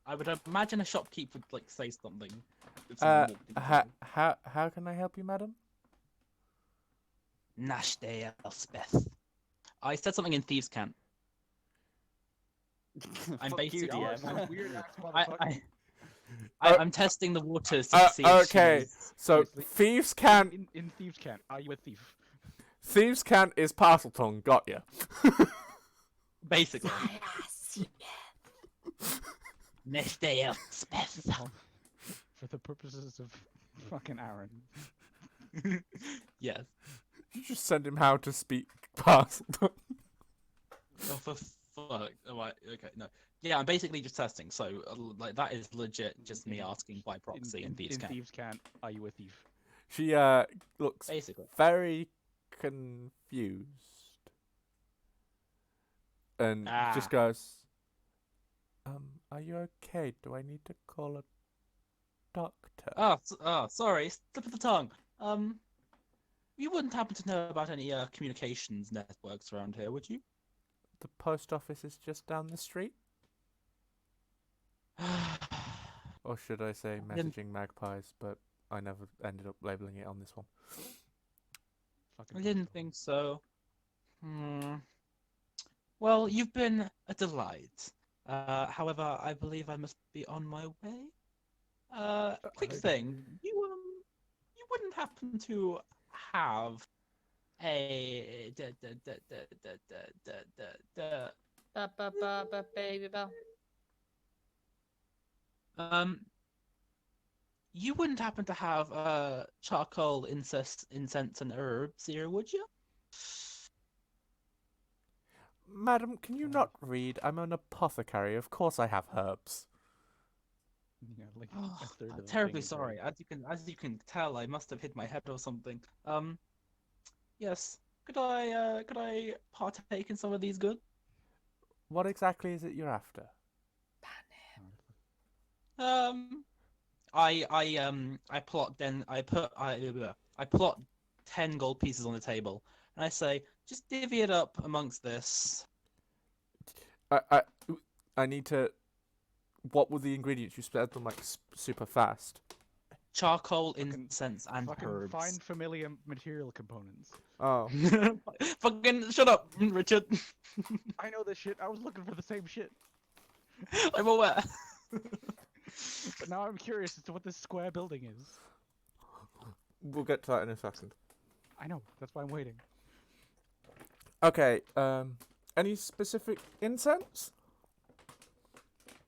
I would imagine a shopkeep would like say something. if someone walked into the room. How can I help you, madam? Nashday Elspeth. I said something in thieves' cant. I'm Fuck you, basically- Y'all are DM. some weird ass I, motherfuckers. I'm testing the waters to see if okay. she's... So Seriously, thieves can't. In thieves can't. Are you a thief? Thieves can't is parcel tongue. Got ya. Basically. Nashday Elspeth. For the purposes of fucking Aaron. Yes. You just send him how to speak parcel tongue. Oh, for fuck. Oh, right. Okay, no. Yeah, I'm basically just testing. So, like, that is legit just me asking by proxy in thieves' cant. thieves can't. Are you a thief? She looks Basically. very confused and just Ah. goes, are you okay? Do I need to call a doctor? Oh, sorry. Slip of the tongue. You wouldn't happen to know about any communications networks around here, would you? The post office is just down the street. Or should I say didn't- messaging magpies, but I never ended up labeling it on this one. Fucking I didn't Portugal. think so. Well, you've been a delight. However, I believe I must be on my way. Quick Okay. thing. You wouldn't happen to have a Baby bell. you wouldn't happen to have charcoal, incense, and herbs here, would you? Madam, can you not read? I'm an apothecary. Of course I have herbs. Yeah, like Oh, a third I'm of the terribly thing is sorry. already- As you can tell, I must have hit my head or something. Yes. Could I partake in some of these goods? What exactly is it you're after? I plot 10 gold pieces on the table, and I say, just divvy it up amongst this. I need to. What were the ingredients? You said them like super fast. Charcoal, Fucking- incense, and Fucking herbs. find familiar material components. Oh, Fucking shut up, Richard. I know this shit. I was looking for the same shit. I'm aware. But now I'm curious as to what this square building is. we'll get to that in a second. I know. That's why I'm waiting. Okay. Any specific incense?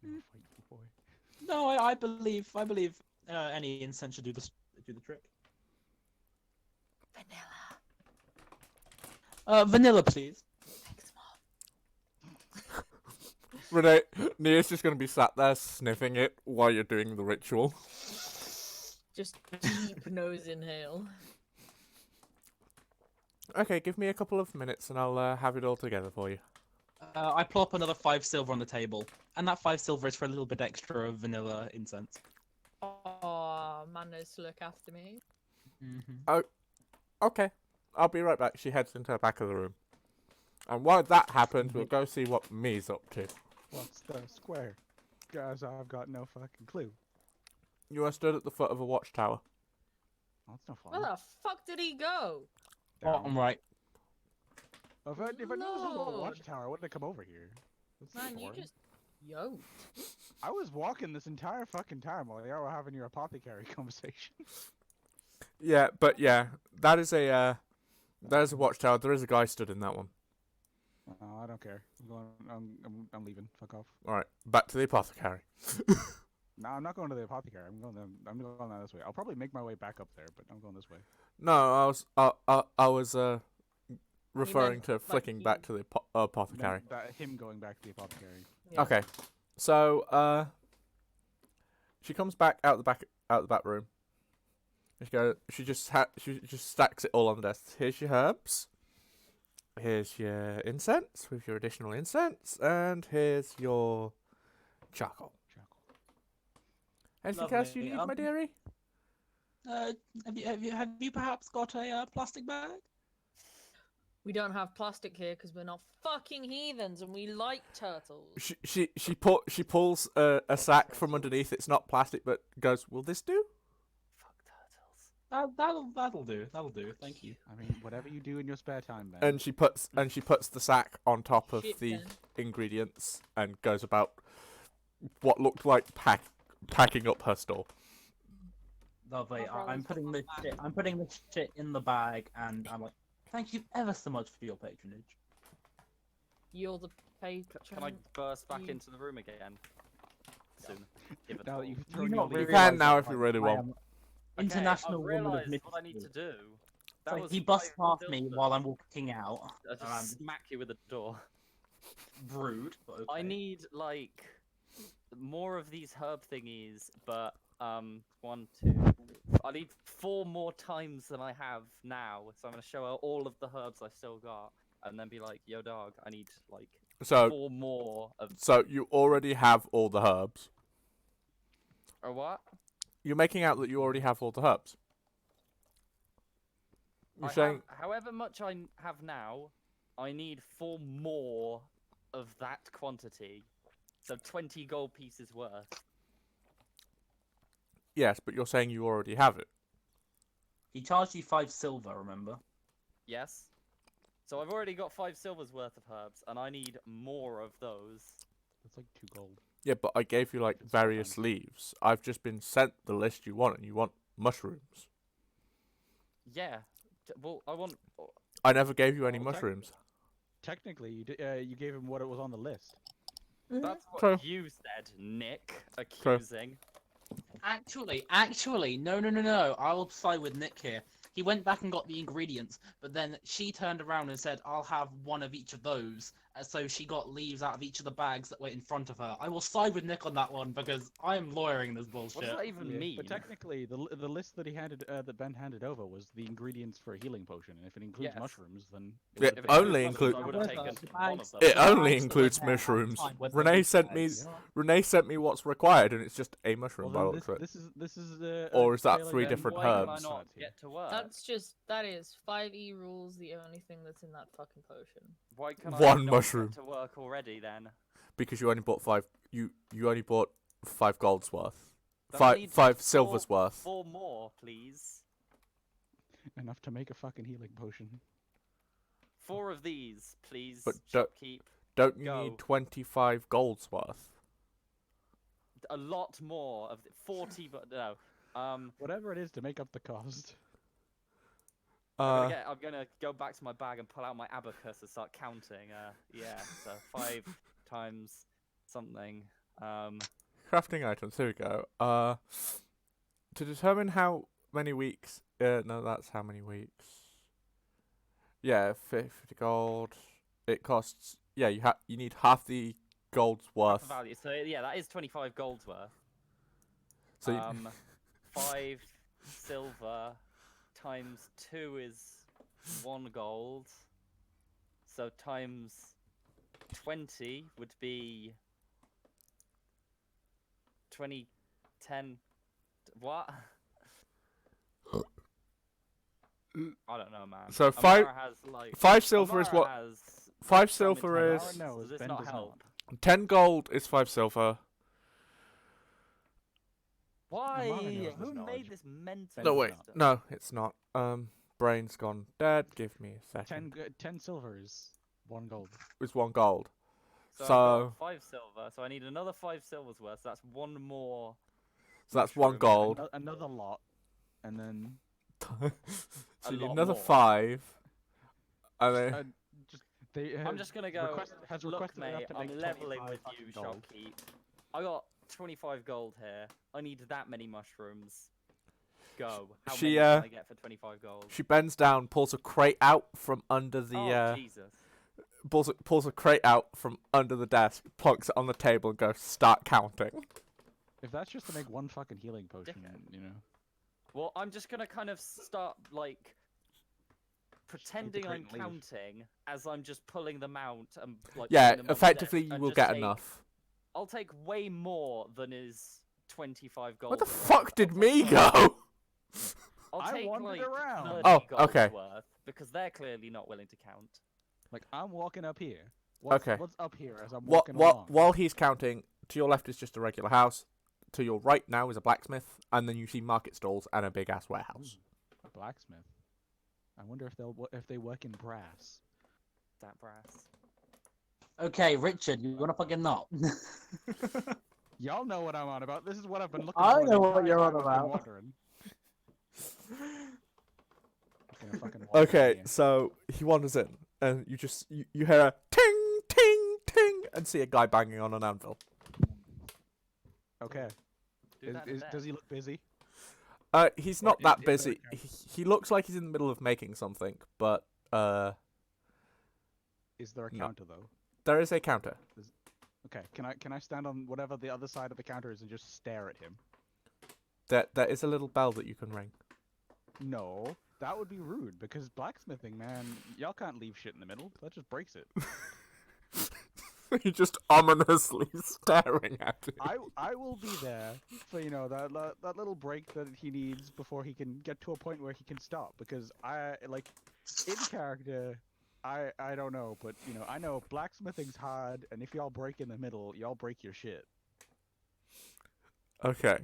I'm gonna fight you, boy. No, I believe any incense should do the trick. Vanilla. Vanilla, please. Thanks, Mom. Renee, Nia's just gonna be sat there sniffing it while you're doing the ritual. Just deep nose inhale. Okay, give me a couple of minutes and I'll have it all together for you. I plop another 5 silver on the table, and that 5 silver is for a little bit extra of vanilla incense. Oh, man knows to look after me. Okay, I'll be right back. She heads into the back of the room. And while that happens, we'll go see what Me's up to. What's the square? Guys, I've got no fucking clue. You are stood at the foot of a watchtower. Oh, that's no fun. Where the fuck did he go? Bottom right. If I knew this was a Lord. watchtower, I wouldn't have come over here. That's Man, you boring. just yoked. I was walking this entire fucking time while y'all were having your apothecary conversation. Yeah, but yeah, that is a watchtower. There is a guy stood in that one. Oh, I don't care. I'm leaving. Fuck off. All right, back to the apothecary. No, I'm not going to the apothecary. I'm going down this way. I'll probably make my way back up there, but I'm going this way. No, I was referring to like flicking you- back to the apothecary. Him going back to the apothecary. Yeah. Okay, so she comes back out the back room. She just stacks it all on the desk. Here's your herbs. Here's your incense with your additional incense, and here's your charcoal. Anything else you Lovely. need, my dearie? Have you perhaps got a plastic bag? We don't have plastic here because we're not fucking heathens and we like turtles. She pulls a sack from underneath. It's not plastic, but goes, "Will this do?" Fuck turtles. That'll do. That'll do. Thank you. I mean, whatever you do in your spare time, Ben. And she puts the sack on top of Shit, the Ben. ingredients and goes about what looked like packing up her store. Lovely. My brother's I'm putting got this my shit. I'm putting this shit in the bag, and I'm like, thank you ever so much for your patronage. You're the patron. Can I burst back you- into the room again? Soon. Give it now all. that you've You thrown not your leaf- You realise can now that if you I- really I want. am Okay, International I've Woman of realised Mystery. what I need to do. So was he busts five past me silver. while I'm walking out. I just smack you with the door. Rude. But okay. I need like more of these herb thingies, but 1, 2. I need 4 more times than I have now, so I'm gonna show her all of the herbs I still got, and then be like, "Yo, dog, I need like So 4 more of." so you already have all the herbs. Or what? You're making out that you already have all the herbs. You're saying However much I have now, I need 4 more of that quantity, so 20 gold pieces worth. yes, but you're saying you already have it. He charged you 5 silver. Remember? Yes. So I've already got 5 silver's worth of herbs, and I need more of those. That's like 2 gold. Yeah, but I gave you like It's various fine. leaves. I've just been sent the list you want, and you want mushrooms. Yeah. Well, I want. I never gave you any Well, mushrooms. Technically, you gave him what it was on the list. That's what True. you said, Nick. Accusing. Actually, no. I'll side with Nick here. He went back and got the ingredients, but then she turned around and said, "I'll have one of each of those." So she got leaves out of each of the bags that were in front of her. I will side with Nick on that one because I am lawyering this bullshit. What does that even mean? But technically, the list that that Ben handed over was the ingredients for a healing potion, and if it includes Yes. mushrooms, then It would've If been- only includes include- mushrooms, I would have taken The one of bags- them. It the only bags that includes were there at the mushrooms. time were the Renee leaf sent me bags. Renee sent me what's required, and it's just a mushroom by the Well, looks then of it. this is Or is that fairly 3 Then different why can I herbs? not get to work? That is 5e rules, the only thing that's in that fucking potion. Why can I One not mushroom. get to work already then? Because you only bought 5. You only bought 5 gold's worth. Then I need 5 4 silver's worth. 4 more, please. enough to make a fucking healing potion. 4 of these, please. But don't- Shopkeep. Don't you Go. need 25 gold's worth? A lot more of 40, but no. Whatever it is to make up the cost. I'm gonna go back to my bag and pull out my abacus and start counting. Yeah, so 5 times something. crafting items. Here we go. To determine how many weeks. No, that's how many weeks. Yeah, 50 gold. It costs. Yeah, you need half the gold's Half worth. the value. So yeah, that is 25 gold's worth. So 5 silver times 2 is 1 gold. So times 20 would be 20, 10. What? I don't know, man. So Amara has, like, 5 silver is Amara what? has 5 some silver is. Amara knows, Does this Ben not does help? 10 gold is 5 silver. Why? Amara knows this Who knowledge. made this mental? Ben No, does wait. system? No, it's not. Brain's gone dead. Give me a second. 10 silver is 1 gold. It's 1 gold. So, I've So got 5 silver, so I need another 5 silvers worth. So that's 1 more. that's 1 mushroom. gold. Another lot, and then So you need lot another more. 5. And then they. I'm just gonna go. Has Look, requested enough mate, to I'm make leveling 25 with you, fucking gold. shopkeep. I got 25 gold here. I need that many mushrooms. Go. How She, many can I get for 25 gold? she bends down, pulls a crate out from under the Oh, Jesus. pulls a crate out from under the desk, plonks it on the table, and goes, "Start counting." If that's just to make 1 fucking healing potion, Dickhead. you know. Well, I'm just gonna kind of start, like, pretending crate I'm and leave. counting as I'm just pulling them out and, like, Yeah, putting them on the effectively desk you and will just get take- enough. I'll take way more than is 25 gold. Where the worth. fuck did I'll me take, like- go? I'll I take wandered like around. 30 Oh, gold okay. worth because they're clearly not willing to count. Like I'm walking up here. What's up here as I'm walking along? While he's counting, to your left is just a regular house. To your right now is a blacksmith, and then you see market stalls and a big ass warehouse. A blacksmith. I wonder if they work in brass. That brass. Okay, Richard, you wanna fucking not? Y'all know what I'm on about. This is what I've been looking I for. the know what entire you're on time I've been about. wandering. Gonna fucking wander Okay, in here. so he wanders in, and you just you hear a ting ting ting, and see a guy banging on an anvil. Okay. Do that in bed. Does he look busy? He's Or not that is there a busy. counter? He looks like he's in the middle of making something, but Is there a No. counter though? there is a counter. Okay. Can I stand on whatever the other side of the counter is and just stare at him? There is a little bell that you can ring. No, that would be rude because blacksmithing, man, y'all can't leave shit in the middle. That just breaks it. You're just ominously staring at it. I will be there for that little break that he needs before he can get to a point where he can stop because I like in character I don't know, but I know blacksmithing's hard and if y'all break in the middle, y'all break your shit. Okay.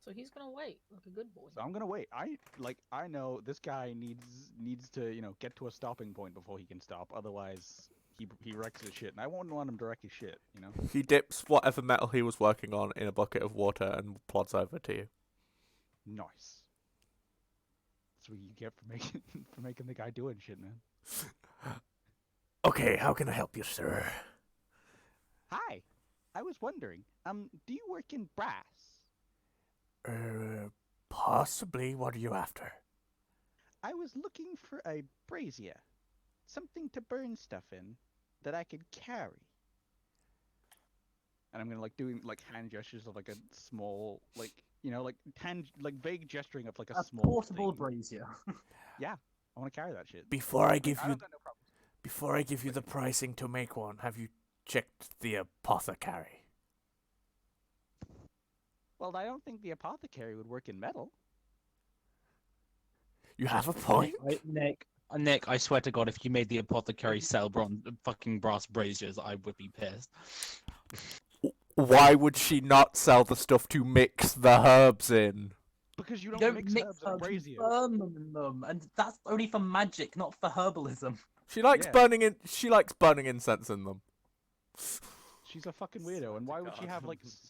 So he's gonna wait like a good boy. So I'm gonna wait. I know this guy needs to get to a stopping point before he can stop. Otherwise, he wrecks his shit, and I won't want him to wreck his shit. He dips whatever metal he was working on in a bucket of water and plods over to you. Nice. That's what you get for making for making the guy doing shit, man. Okay, how can I help you, sir? Hi, I was wondering, do you work in brass? Possibly. What are you after? I was looking for a brazier, something to burn stuff in that I could carry. And I'm gonna doing hand gestures of like a small vague gesturing of like a small portable thing. brazier. I want to carry that shit. Before I I give you don't got no problem. Before I give you the pricing to make one, have you checked the apothecary? Well, I don't think the apothecary would work in metal. You have a point. Nick, I swear to God, if you made the apothecary sell fucking brass braziers, I would be pissed. Why would she not sell the stuff to mix the herbs in? Because you You don't mix herbs in herbs, you braziers. burn them, and that's only for magic, not for herbalism. She likes Yeah. burning in. She likes burning incense in them. She's a fucking weirdo, and why would she have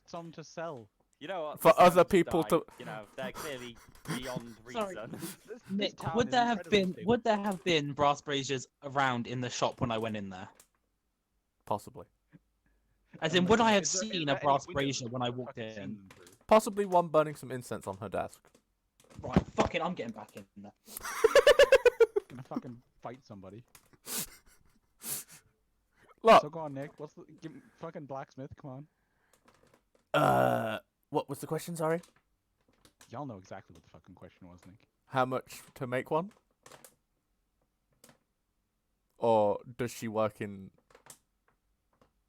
some to sell? You know what? For this other town's people dying, to- they're clearly beyond Sorry. reason. This Nick, town would is there have incredibly been stable. brass braziers around in the shop when I went in there? Possibly. As And, in, like, would I have is there seen a any brass windows brazier when I I've walked fucking seen in? them through? Possibly one burning some incense on her desk. Right, fuck it, I'm getting back in there. Gonna fucking fight somebody. Look, So go on, Nick. What's the fucking blacksmith? Come on. what was the question? Sorry. Y'all know exactly what the fucking question was, Nick. How much to make one? Or does she work in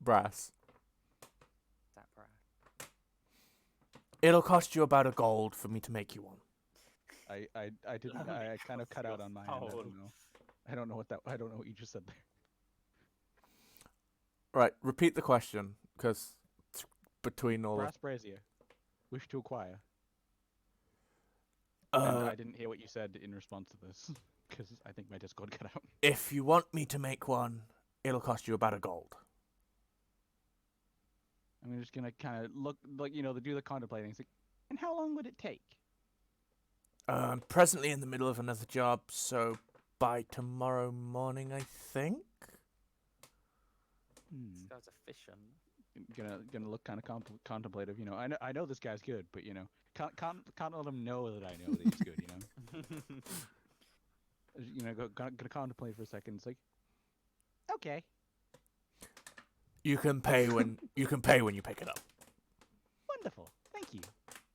brass? That brat. It'll cost you about a gold for me to make you one. I didn't. I kind of cut out on my end. I don't know. I don't know what that. I don't know what you just said there. Right, repeat the question, because between all Brass brazier. Wish to acquire. of... And I didn't hear what you said in response to this, because I think my Discord cut out. if you want me to make one, it'll cost you about a gold. I'm just gonna kind of look, like, you know, do the contemplating. It's like, and how long would it take? I'm presently in the middle of another job, so by tomorrow morning, I think? This guy's efficient. Gonna look kind of contemplative. You know, I know this guy's good, but you know, can't let him know that I know that he's good. You know, you know, gonna contemplate for a second. It's like, okay, You can pay when you pick it up. wonderful, thank you.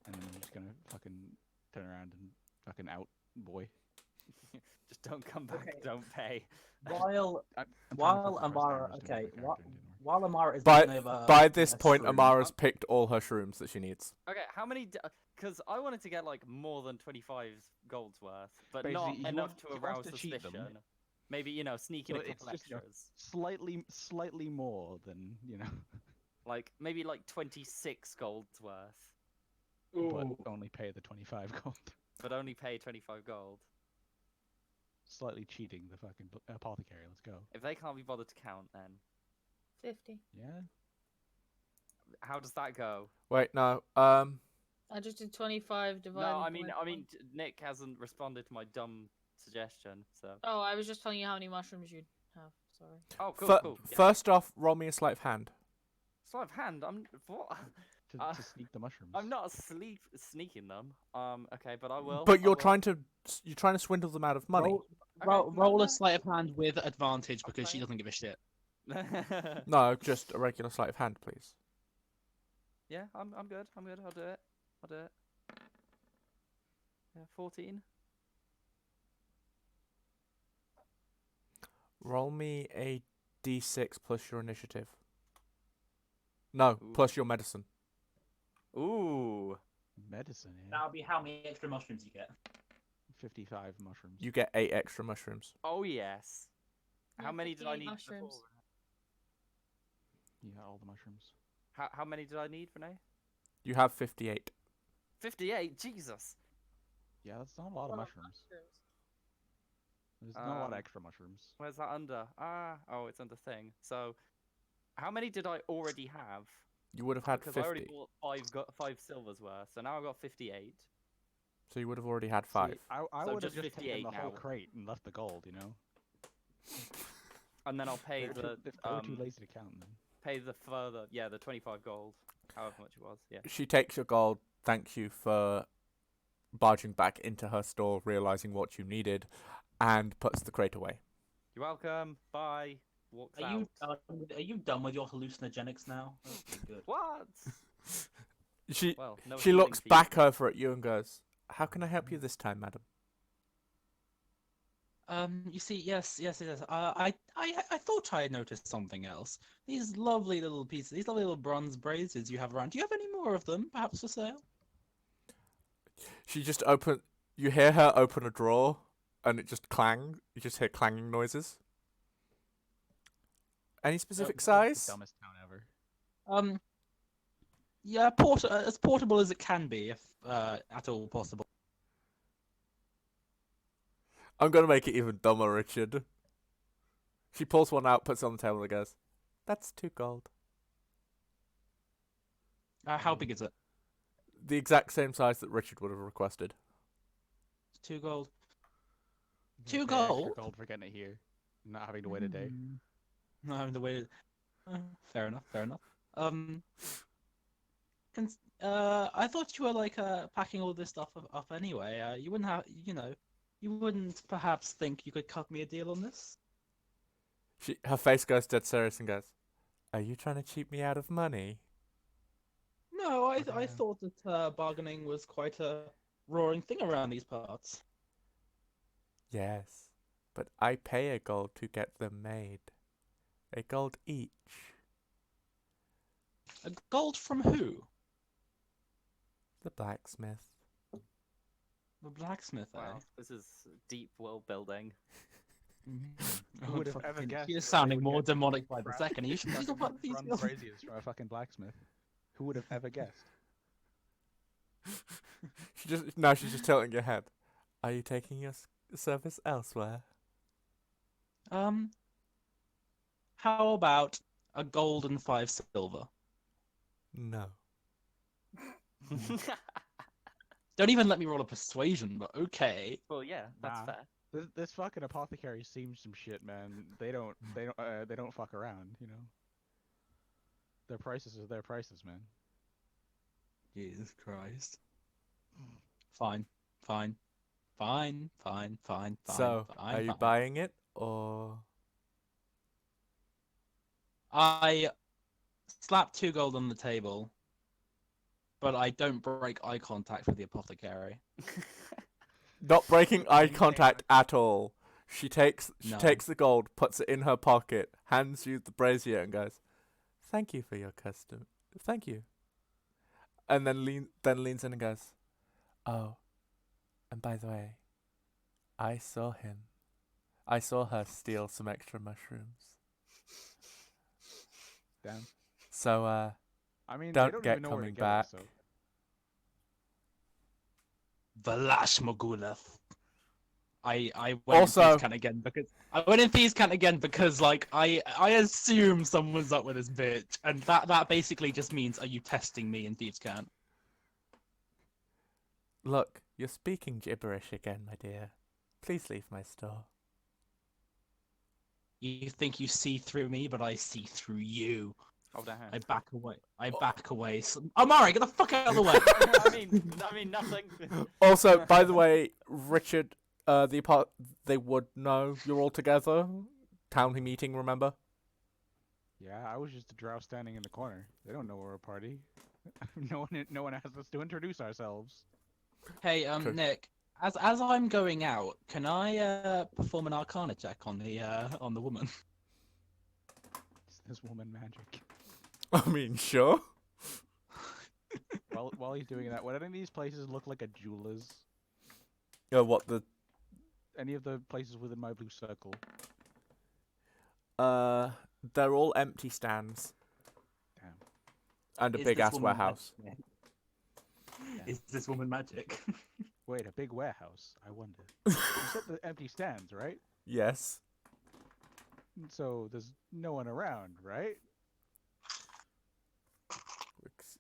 And then I'm just gonna fucking turn around and fucking out, boy. Just don't come back. Okay. Don't pay. While I'm trying to while focus my Amara, stamina, just okay, doing my character in while Amara is By looking over by this her point, shroom, Amara's picked all her shrooms that she needs. Okay, how many? Because I wanted to get like more than 25 golds worth, but not Basically, he enough wants- to he wants arouse to cheat them. suspicion. Maybe sneak in So a it's couple just, you know, extras. slightly more than, you know, Like maybe like 26 golds worth, but only pay the 25 gold. but only pay 25 gold. Slightly cheating the fucking apothecary. Let's go. If they can't be bothered to count, then 50. Yeah. how does that go? Wait, no. I just did 25 divided No, by I mean, one. Nick hasn't responded to my dumb suggestion, so. Oh, I was just telling you how many mushrooms you'd have. Sorry. Oh, cool, Fir- cool. Yeah. First off, roll me a sleight of hand. Sleight of hand. I'm what? To sneak the mushrooms. I'm not sneaking them. Okay, but I will. But I you're will. trying to swindle them out of money. roll no. a sleight of hand with advantage because she Okay. doesn't give a shit. No, just a regular sleight of hand, please. Yeah, I'm good. I'm good. I'll do it. I'll do it. Yeah, 14. Roll me a d6 plus your initiative. No, Ooh. plus your medicine. Ooh. Medicine. Yeah. That would be how many extra mushrooms you get. 55 mushrooms. You get 8 extra mushrooms. Oh yes. How Yeah, many did I 58 need mushrooms. before? You got all the mushrooms. How many did I need, Renee? You have 58. 58. Jesus. Yeah, that's not a lot of mushrooms. There's not a lot of Um, extra mushrooms. Where's that under? Oh, it's under thing. So, how many did I already have? You would have had Because I already 50. bought five silvers worth, so now I've got 58. So you would have already had See, 5. I So would have just just taken 58 the whole now. crate and left the gold, you know? And then I'll pay They the were too lazy to count them. pay the further, yeah, the 25 gold, however much it was. Yeah. She takes your gold, thanks you for barging back into her store, realizing what you needed, and puts the crate away. You're welcome. Bye. Walks Are out. you done with your hallucinogenics now? Okay, good. What? She Well, no she healing looks for you. back over at you and goes, "How can I help you this time, madam?" You see, yes. I thought I had noticed something else. These lovely little pieces, these lovely little bronze braziers you have around. Do you have any more of them, perhaps for sale? She just you hear her open a drawer, and it just clang. You just hear clanging noises. Any specific It's size? the dumbest town ever. Yeah, as portable as it can be, if at all possible. I'm gonna make it even dumber, Richard. She pulls one out, puts it on the table, and goes, "That's 2 gold." How big is it? The exact same size that Richard would have requested. It's 2 gold. You 2 pay extra gold? gold for getting it here. Not having to wait a day. Not having to wait. Fair enough. Um, I thought you were like packing all this stuff up anyway. You wouldn't have, you wouldn't perhaps think you could cut me a deal on this? Her face goes dead serious and goes, "Are you trying to cheat me out of money?" No, I Okay. thought that bargaining was quite a roaring thing around these parts. Yes, but I pay a gold to get them made. A gold each. A gold from who? The blacksmith. The blacksmith. Wow, this is deep world building. Who would have ever guessed? He is that sounding they would more get demonic by the crap second. You should fucking think about these. run braziers from a fucking blacksmith. Who would have ever guessed? She's just tilting your head. Are you taking your service elsewhere? How about a gold and 5 silver? No. Don't even let me roll a persuasion, but okay. Well, yeah, that's Nah. fair. This fucking apothecary seems some shit, man. They don't fuck around, you know. Their prices are their prices, man. Jesus Christ. Fine, fine, fine, fine, fine, fine. So, fine, are you fine. buying it or? I slap 2 gold on the table, but I don't break eye contact with the apothecary. Not breaking eye You can't contact at all. She takes No. the gold, puts it in her pocket, hands you the brazier, and goes, "Thank you for your custom. Thank you." And then leans in and goes, "Oh, and by the way, I saw him. I saw her steal some extra mushrooms. Damn. So I mean, Don't they don't get even know where to coming get back. it, so. Valash Moguleth. I went Also- in Thieves' Cant again because I went in Thieves' Cant again because like I assume someone's up with this bitch, and that basically just means, are you testing me in Thieves' Cant? look, you're speaking gibberish again, my dear. Please leave my store." You think you see through me, but I see through you. Hold on. I back away. I back away. Amari, get the fuck out of the way! I mean nothing. Also, by the way, Richard, they would know you're all together. Town meeting, remember? Yeah, I was just a drow standing in the corner. They don't know we're a party. No one asked us to introduce ourselves. Hey, True. Nick. As I'm going out, can I perform an Arcana check on the woman? It's this woman magic. I mean, sure. While he's doing that, would any of these places look like a jeweler's? What the? Any of the places within my blue circle? They're all empty stands Damn. and a Is big this ass woman warehouse. magic? Is this woman magic? Wait, a big warehouse. I wonder. You said the empty stands, right? Yes. So there's no one around, right?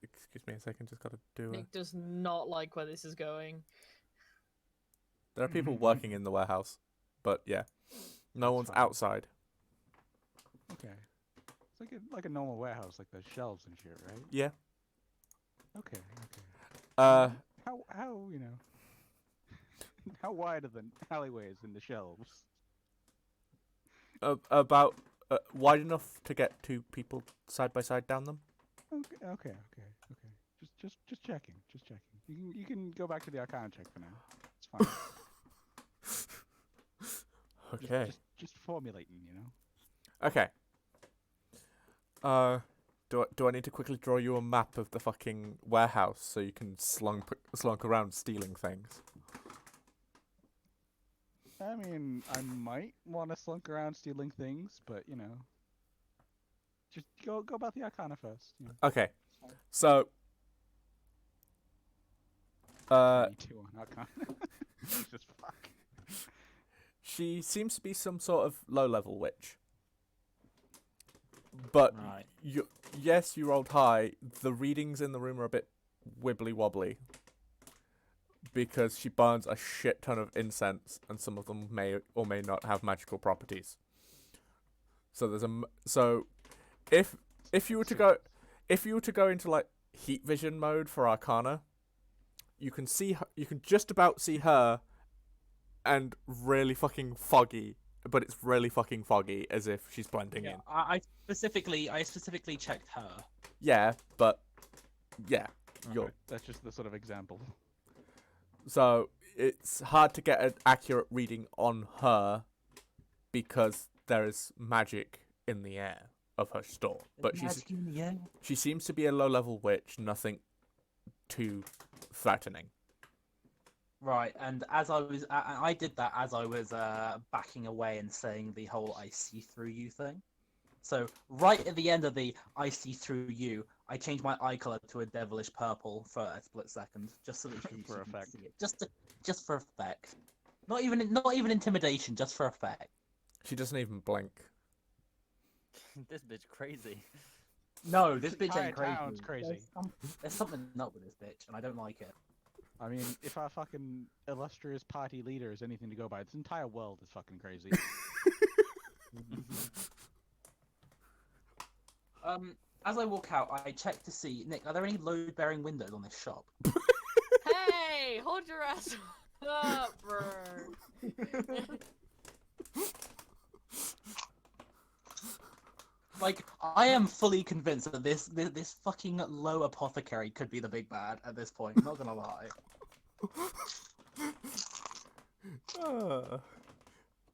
Excuse me a second. Just gotta do it. Nick does not like where this is going. There are people working in the warehouse, but yeah, no That's one's fine. outside. Okay. It's like a normal warehouse, like there's shelves and shit, right? Yeah. Okay. Okay. Uh, How you know? How wide are the alleyways and the shelves? about wide enough to get 2 people side by side down them. Okay. Just checking. Just checking. You can go back to the Arcana check for now. It's fine. Okay. Just formulating, you know. Okay. Do I need to quickly draw you a map of the fucking warehouse so you can slunk around stealing things? I mean, I might want to slunk around stealing things, but you know, just go about the Arcana first. You know. Okay. So 22 on Arcana. Jesus fuck. she seems to be some sort of low-level witch. But Right. yes, you rolled high. The readings in the room are a bit wibbly-wobbly. Because she burns a shit ton of incense, and some of them may or may not have magical properties. So there's so if you were to go if you were to go into like heat vision mode for Arcana, you can see her, you can just about see her, and really fucking foggy. But it's really fucking foggy, as if she's blending Yeah, in. I specifically checked her. Yeah, but yeah, you're Okay, that's just the sort of example. so it's hard to get an accurate reading on her because there is magic in the air of her store. But she seems to be a low-level witch, nothing too threatening. Right, and as I did that as I was backing away and saying the whole "I see through you" thing. So right at the end of the "I see through you," I changed my eye color to a devilish purple for a split second, just so that you For can effect. see it, just for effect. Not even intimidation, just for effect. She doesn't even blink. This bitch crazy. No, this The bitch ain't entire crazy. town's crazy. There's something up with this bitch, and I don't like it. I mean, if our fucking illustrious party leader is anything to go by, this entire world is fucking crazy. As I walk out, I check to see, Nick, are there any load-bearing windows on this shop? Hey, hold your ass up, bro. Like, I am fully convinced that this fucking low apothecary could be the big bad at this point. Not gonna lie.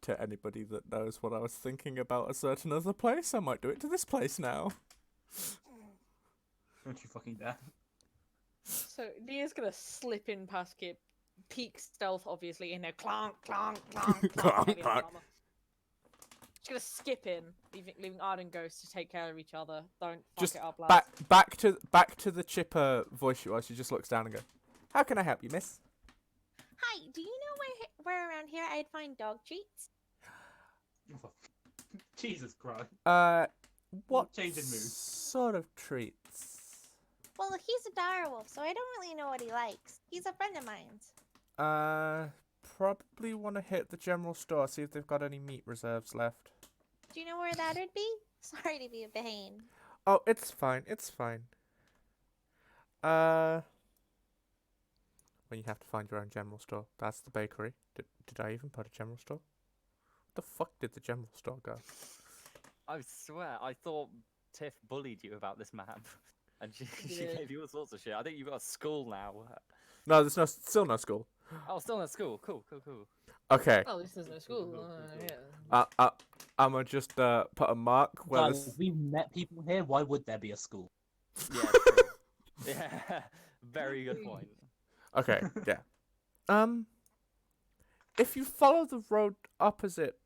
To anybody that knows what I was thinking about a certain other place, I might do it to this place now. Don't you fucking dare. So Nia's gonna slip in past Kip, peek stealth, obviously, in there, clonk, clonk, clonk, clonk. Maybe Clonk, a llama. She's gonna skip in, leaving Ard and Ghost to take care of each other. Don't fuck Just it up, lads. back to the chipper voice she was. She just looks down and goes, "How can I help you, miss?" Hi, do you know where around here I'd find dog treats? Jesus Christ. What Change in mood. sort of treats? Well, he's a direwolf, so I don't really know what he likes. He's a friend of mine's. Probably want to hit the general store, see if they've got any meat reserves left. Do you know where that would be? Sorry to be a pain. Oh, it's fine, it's fine. Well, you have to find your own general store. That's the bakery. Did I even put a general store? What the fuck did the general store go? I swear, I thought Tiff bullied you about this map, and she Yeah. gave you all sorts of shit. I think you've got a school now. No, there's still no school. Oh, still in school. Cool. Okay. Well, at least there's no school. Yeah. I'ma just put a mark where Guys, this... we've met people here. Why would there be a school? Yeah. True. Yeah. Very good point. Okay, yeah. If you follow the road opposite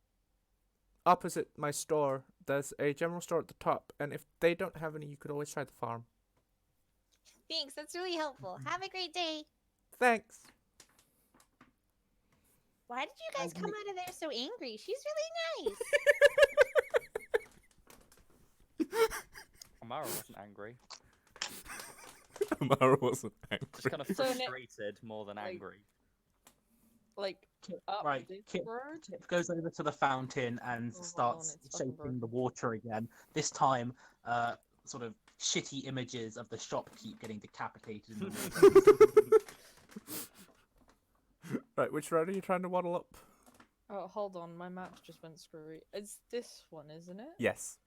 my store, there's a general store at the top, and if they don't have any, you could always try the farm. Thanks, that's really helpful. Have a great day. Thanks. Why did you guys come out of there so angry? She's really nice. Amara wasn't angry. Amara wasn't angry. Just kind of So Nick- frustrated more than like- angry. Like, up Right, this Kip- road? Kip goes over to the fountain and Oh, hold on, starts it's fucking shaping broken. the water again. This time, sort of shitty images of the shopkeep getting decapitated in the water. Right, which road are you trying to waddle up? Oh, hold on, my map just went screwy. It's this one, isn't it? Yes.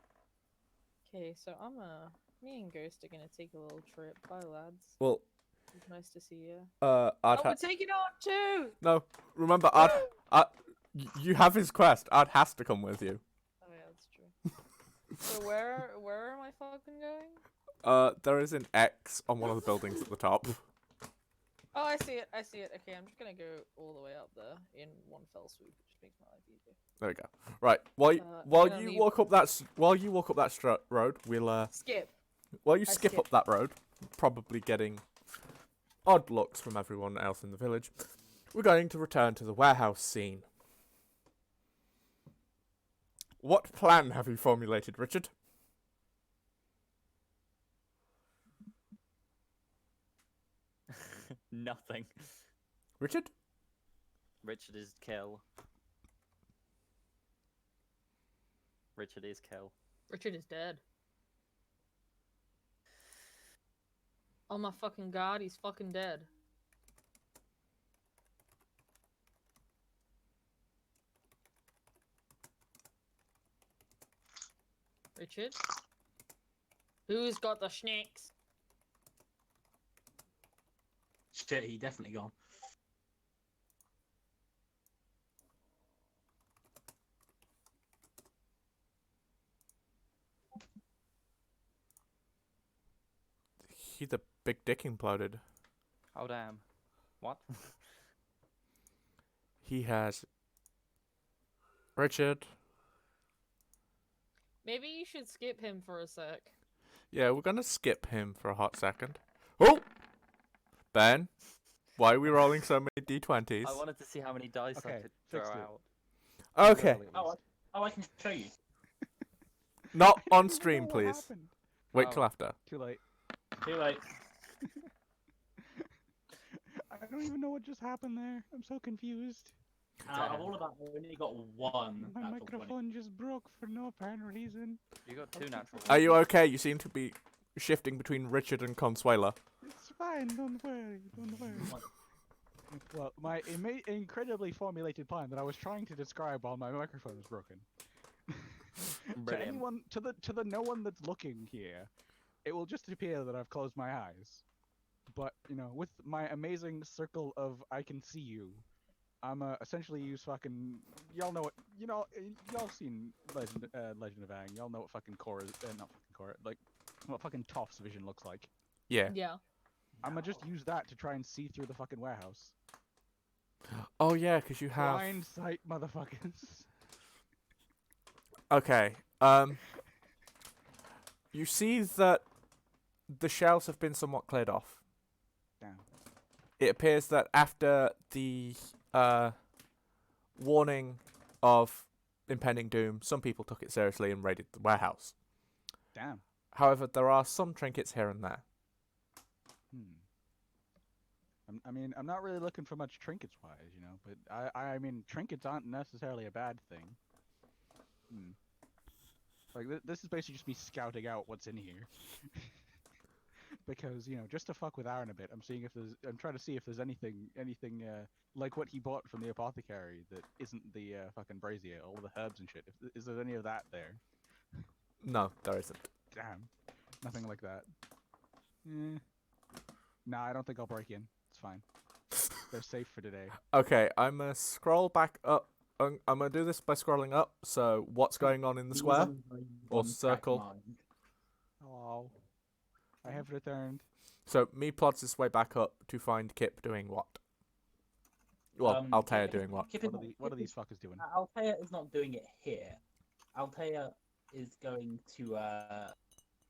Okay, so me and Ghost are gonna take a little trip. Bye, lads. Well, It's nice to see you. Ard Oh, we're taking on too! no, remember, you have his quest. Ard has to come with you. Oh yeah, that's true. So where am I fucking going? There is an X on one of the buildings at the top. Oh, I see it. Okay, I'm just gonna go all the way up there in one fell swoop. It just makes my life easier. There we go. Right, while I'm gonna you leave- walk up that road, we'll Skip. while you I skip skip. up that road, probably getting odd looks from everyone else in the village, we're going to return to the warehouse scene. What plan have you formulated, Richard? Nothing. Richard? Richard is kill. Richard is kill. Richard is dead. Oh my fucking god, he's fucking dead. Richard? Who's got the snakes? Shit, he definitely gone. He's a big dick imploded. Oh damn. What? He has. Richard. Maybe you should skip him for a sec. Yeah, we're gonna skip him for a hot second. Oh! Ben, why are we rolling so many d20s? I wanted to see how many dice I Okay, could throw fixed it. out. Okay, Barely, at Oh, least. I can show you. not I on don't even stream, know what please. happened. Wait Oh. till after. Too late. Too late. I don't even know what just happened there. I'm so confused. Out of all of that, I only got one My natural 20. microphone just broke for no apparent reason. You got 2 natural. Are you okay? You seem to be shifting between Richard and Consuela. It's fine, don't worry, don't worry. Well, my incredibly formulated plan that I was trying to describe while my microphone was broken. To Brilliant. anyone, to the no one that's looking here, it will just appear that I've closed my eyes. But you know, with my amazing circle of I can see you, I'm essentially use fucking. Y'all know what? You know, y'all seen Legend of Aang. Y'all know what fucking Korra, not fucking Korra, like what fucking Toph's vision looks like. Yeah. Yeah. I'ma just use that to try and see through the fucking warehouse. Oh yeah, because you have. Blind sight, motherfuckers. Okay. You see that the shelves have been somewhat cleared off. Damn. It appears that after the warning of impending doom, some people took it seriously and raided the warehouse. Damn. However, there are some trinkets here and there. I mean, I'm not really looking for much trinkets wise, you know, but I mean, trinkets aren't necessarily a bad thing. Like, this is basically just me scouting out what's in here. Because, you know, just to fuck with Aaron a bit, I'm trying to see if there's anything, like what he bought from the apothecary that isn't the fucking brazier, all the herbs and shit. Is there any of that there? No, there isn't. Damn. Nothing like that. Nah, I don't think I'll break in. It's fine. They're safe for today. Okay, I'm gonna scroll back up. I'm gonna do this by scrolling up. So, what's going on in the square? Or circle. Hello. I have returned. So, me plods his way back up to find Kip doing what? Well, Altair doing what? What are these fuckers doing? Altair is not doing it here. Altair is going to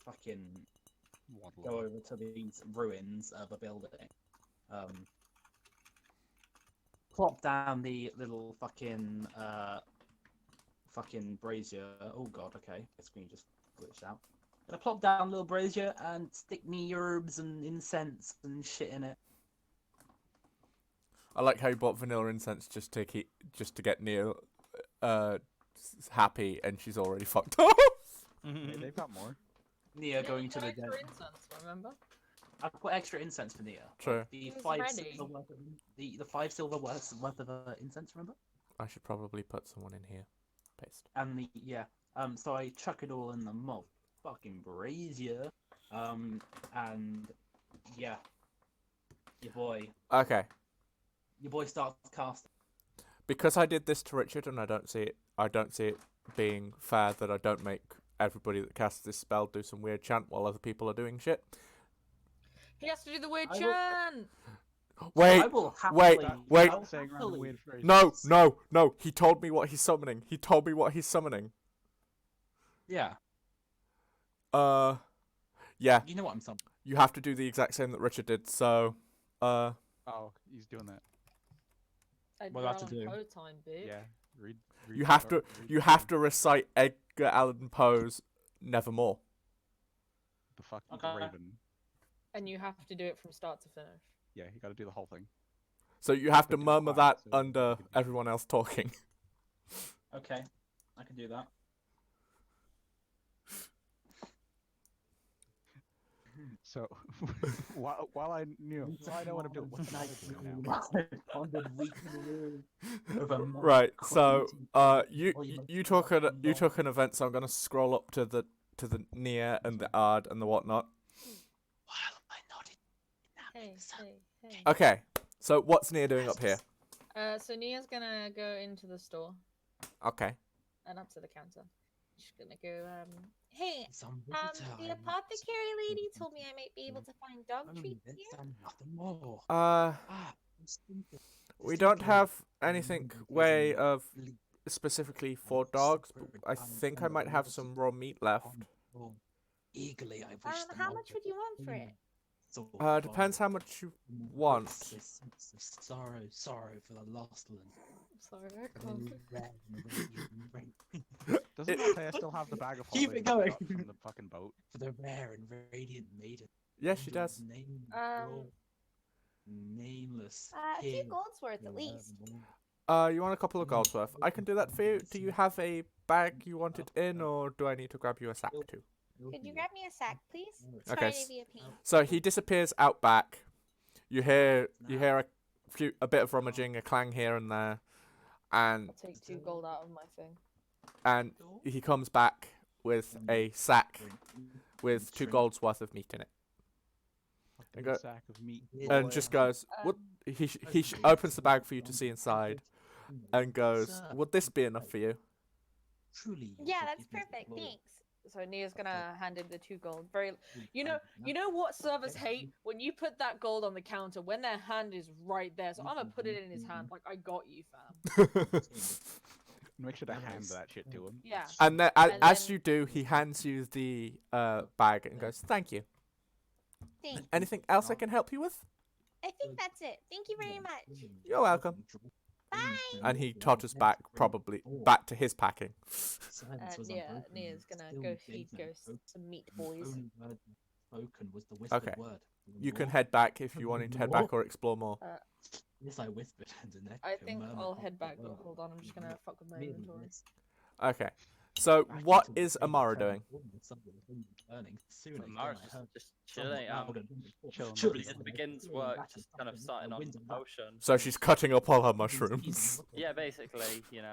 fucking Waddle go on. over to these ruins of a building. Plop down the little fucking brazier. Oh god, okay. The screen just glitched out. Gonna plop down a little brazier and stick me herbs and incense and shit in it. I like how you bought vanilla incense just to get Neil happy, and she's already fucked off. Hey, they've got more. Nia Yeah, going you to got the extra dead. incense, remember? I've got extra incense for Nia. True. The It's 5 ready. silver worth of the 5 silver worth of incense, remember? I should probably put someone in here. Paste. And the so I chuck it all in the fucking brazier. And yeah. Your Okay. boy starts casting. Because I did this to Richard, and I don't see it being fair that I don't make everybody that casts this spell do some weird chant while other people are doing shit. He has to do the weird I will- chant! Wait, I will wait, happily, wait. I'll Saying random happily- weird phrases. no. He told me what he's summoning. Yeah, Yeah. you know what I'm saying. You have to do the exact same that Richard did. So, Oh, he's doing that. I'd What do I have to rather do? Poe time, bitch. Yeah. Read you the have book, to read you the have book. to recite Edgar Allan Poe's Nevermore. The fuck Okay. the Raven. And you have to do it from start to finish. Yeah, you gotta do the whole thing. So you have to But do it murmur quiet, that so under you can- everyone else talking. Okay, I can do that. So while I know what I'm doing. What's the matter doing now? Pondered week in a room of a Right. So you volume of you took an fucking you took an event. So I'm gonna scroll up to the Nia and the Ard and the whatnot. While I nodded. Hey, hey. Okay. So what's Nia doing up here? So Nia's gonna go into the store Okay. and up to the counter. She's gonna go. Hey, the apothecary lady told me I might be able to find dog treats here. Nothing more. We don't have anything way of specifically for dogs, but I think I might have some raw meat left. Eagerly, I wish them How all much would you want for it? Depends how much you want. Sorrow for the lost one. Sorry, I can't. Doesn't Althea still have the bag of Keep holding it going. from the fucking boat? For the rare and radiant maiden. Yes, she does. Nameless. A few gold's worth at least. You want a couple of golds worth? I can do that for you. Do you have a bag you want it in, or do I need to grab you a sack too? Could you grab me a sack, please? Okay. Sorry to be a pain. So he disappears out back. You hear a bit of rummaging, a clang here and there, and I'll take 2 gold out of my thing. and he comes back with a sack with 2 golds worth of meat in it. Fucking go- sack of meat. And just goes, "What?" He opens the bag for you to see inside, and goes, "Would this be enough for you?" Truly. Yeah, that's perfect. Thanks. So Nia's gonna hand him the 2 gold. You know what servers hate when you put that gold on the counter when their hand is right there. So I'm gonna put it in his hand like I got you, fam. Make sure to hand that shit to him. Yeah. And then, And as then- you do, he hands you the bag and goes, "Thank you. Thanks. Anything else I can help you with?" I think that's it. Thank you very much. You're welcome. Bye. And he totters back, probably back to his packing. Nia's gonna go feed Ghost some meat, boys. Spoken was the whispered Okay. word. You can head back if you wanted to head back or explore more. Yes, I whispered, and an echo I think murmured I'll from head the back, but world. hold on, I'm just gonna fuck with my Merely inventory. this. Okay. So what is Amara doing? Amara's just chilling. Chilling. She just begins work, just kind of starting on the potion. So she's cutting up all her mushrooms. Yeah, basically, doing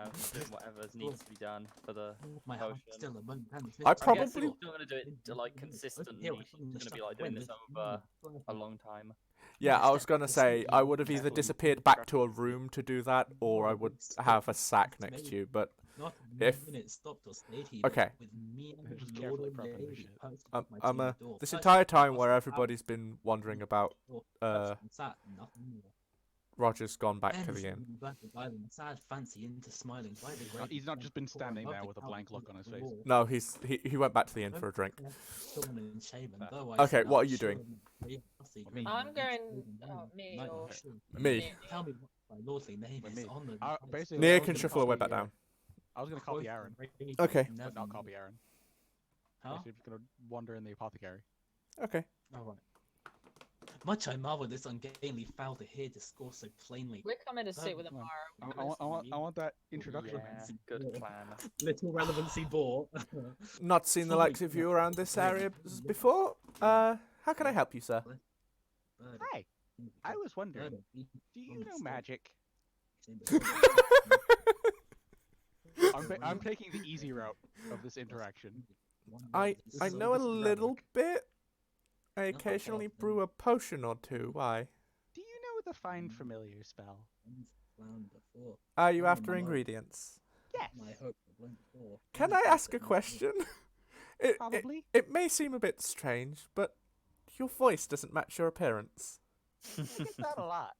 whatever needs to be done for the My heart potion. still a moment. I I'm guessing probably- she's not going to do it like consistently. She's going to be like doing this over a long time. Yeah, I was gonna say I would have either disappeared back to a room to do that, or I would have a sack next to you. But if- Okay. Just carefully prepping the shit. this entire time where everybody's been wondering about Roger's gone back to the inn. He's not just been standing there with a blank look on his face. No, he went back to the inn for a drink. Okay, what are you doing? I'm going. Me or Me. Tell me what my lordly name With is me. on the. Basically, Nia I was can gonna shuffle her way copy, back down. I was gonna copy Aaron, Okay. but not copy Aaron. Huh? Basically, just gonna wander in the apothecary. Okay. Alright. Much I marvel this ungainly fowl to hear discourse so plainly. we're coming to sit with Come on. Amara. I want that introduction. Yeah, good plan. Little relevancy bore. Not seen the likes of you around this area before. How can I help you, sir? Hi, I was wondering, do you know magic? I'm taking the easy route of this interaction. I know a little bit. I occasionally brew a potion or two. Why? Do you know the find familiar spell? Are you after ingredients? Yes, Can I ask a question? It probably. it may seem a bit strange, but your voice doesn't match your appearance. I get that a lot.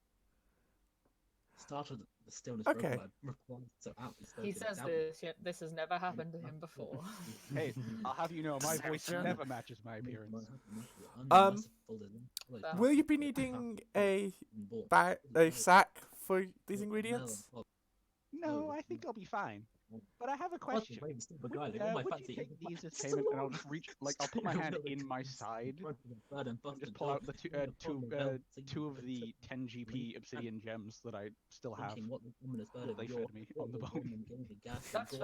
Started the stillness. Okay. He says this, yet this has never happened to him before. Hey, I'll have you know, my voice never matches my appearance. Will you be needing a sack for these ingredients? No, I think I'll be fine. But I have a question. Would you take these as payment, and I'll just reach, I'll put my hand in my side, and just pull out the two of the 10 GP obsidian gems that I still have. They fed me on the bone. That's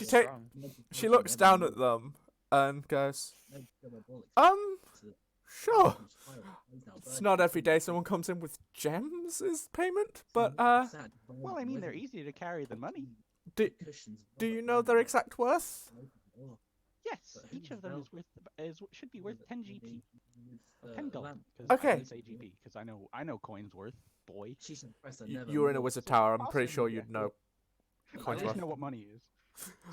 fair. She looks down at them and goes, Sure. It's not every day someone comes in with gems as payment, but Well, I mean, they're easier to carry than money. do you know their exact worth? Yes, each of them should be worth 10 GP. 10 gold. Okay. I didn't say GP because I know coins worth, boy. You were in a wizard tower. I'm pretty sure Possibly, you'd yeah. know. I Coins just worth. know what money is.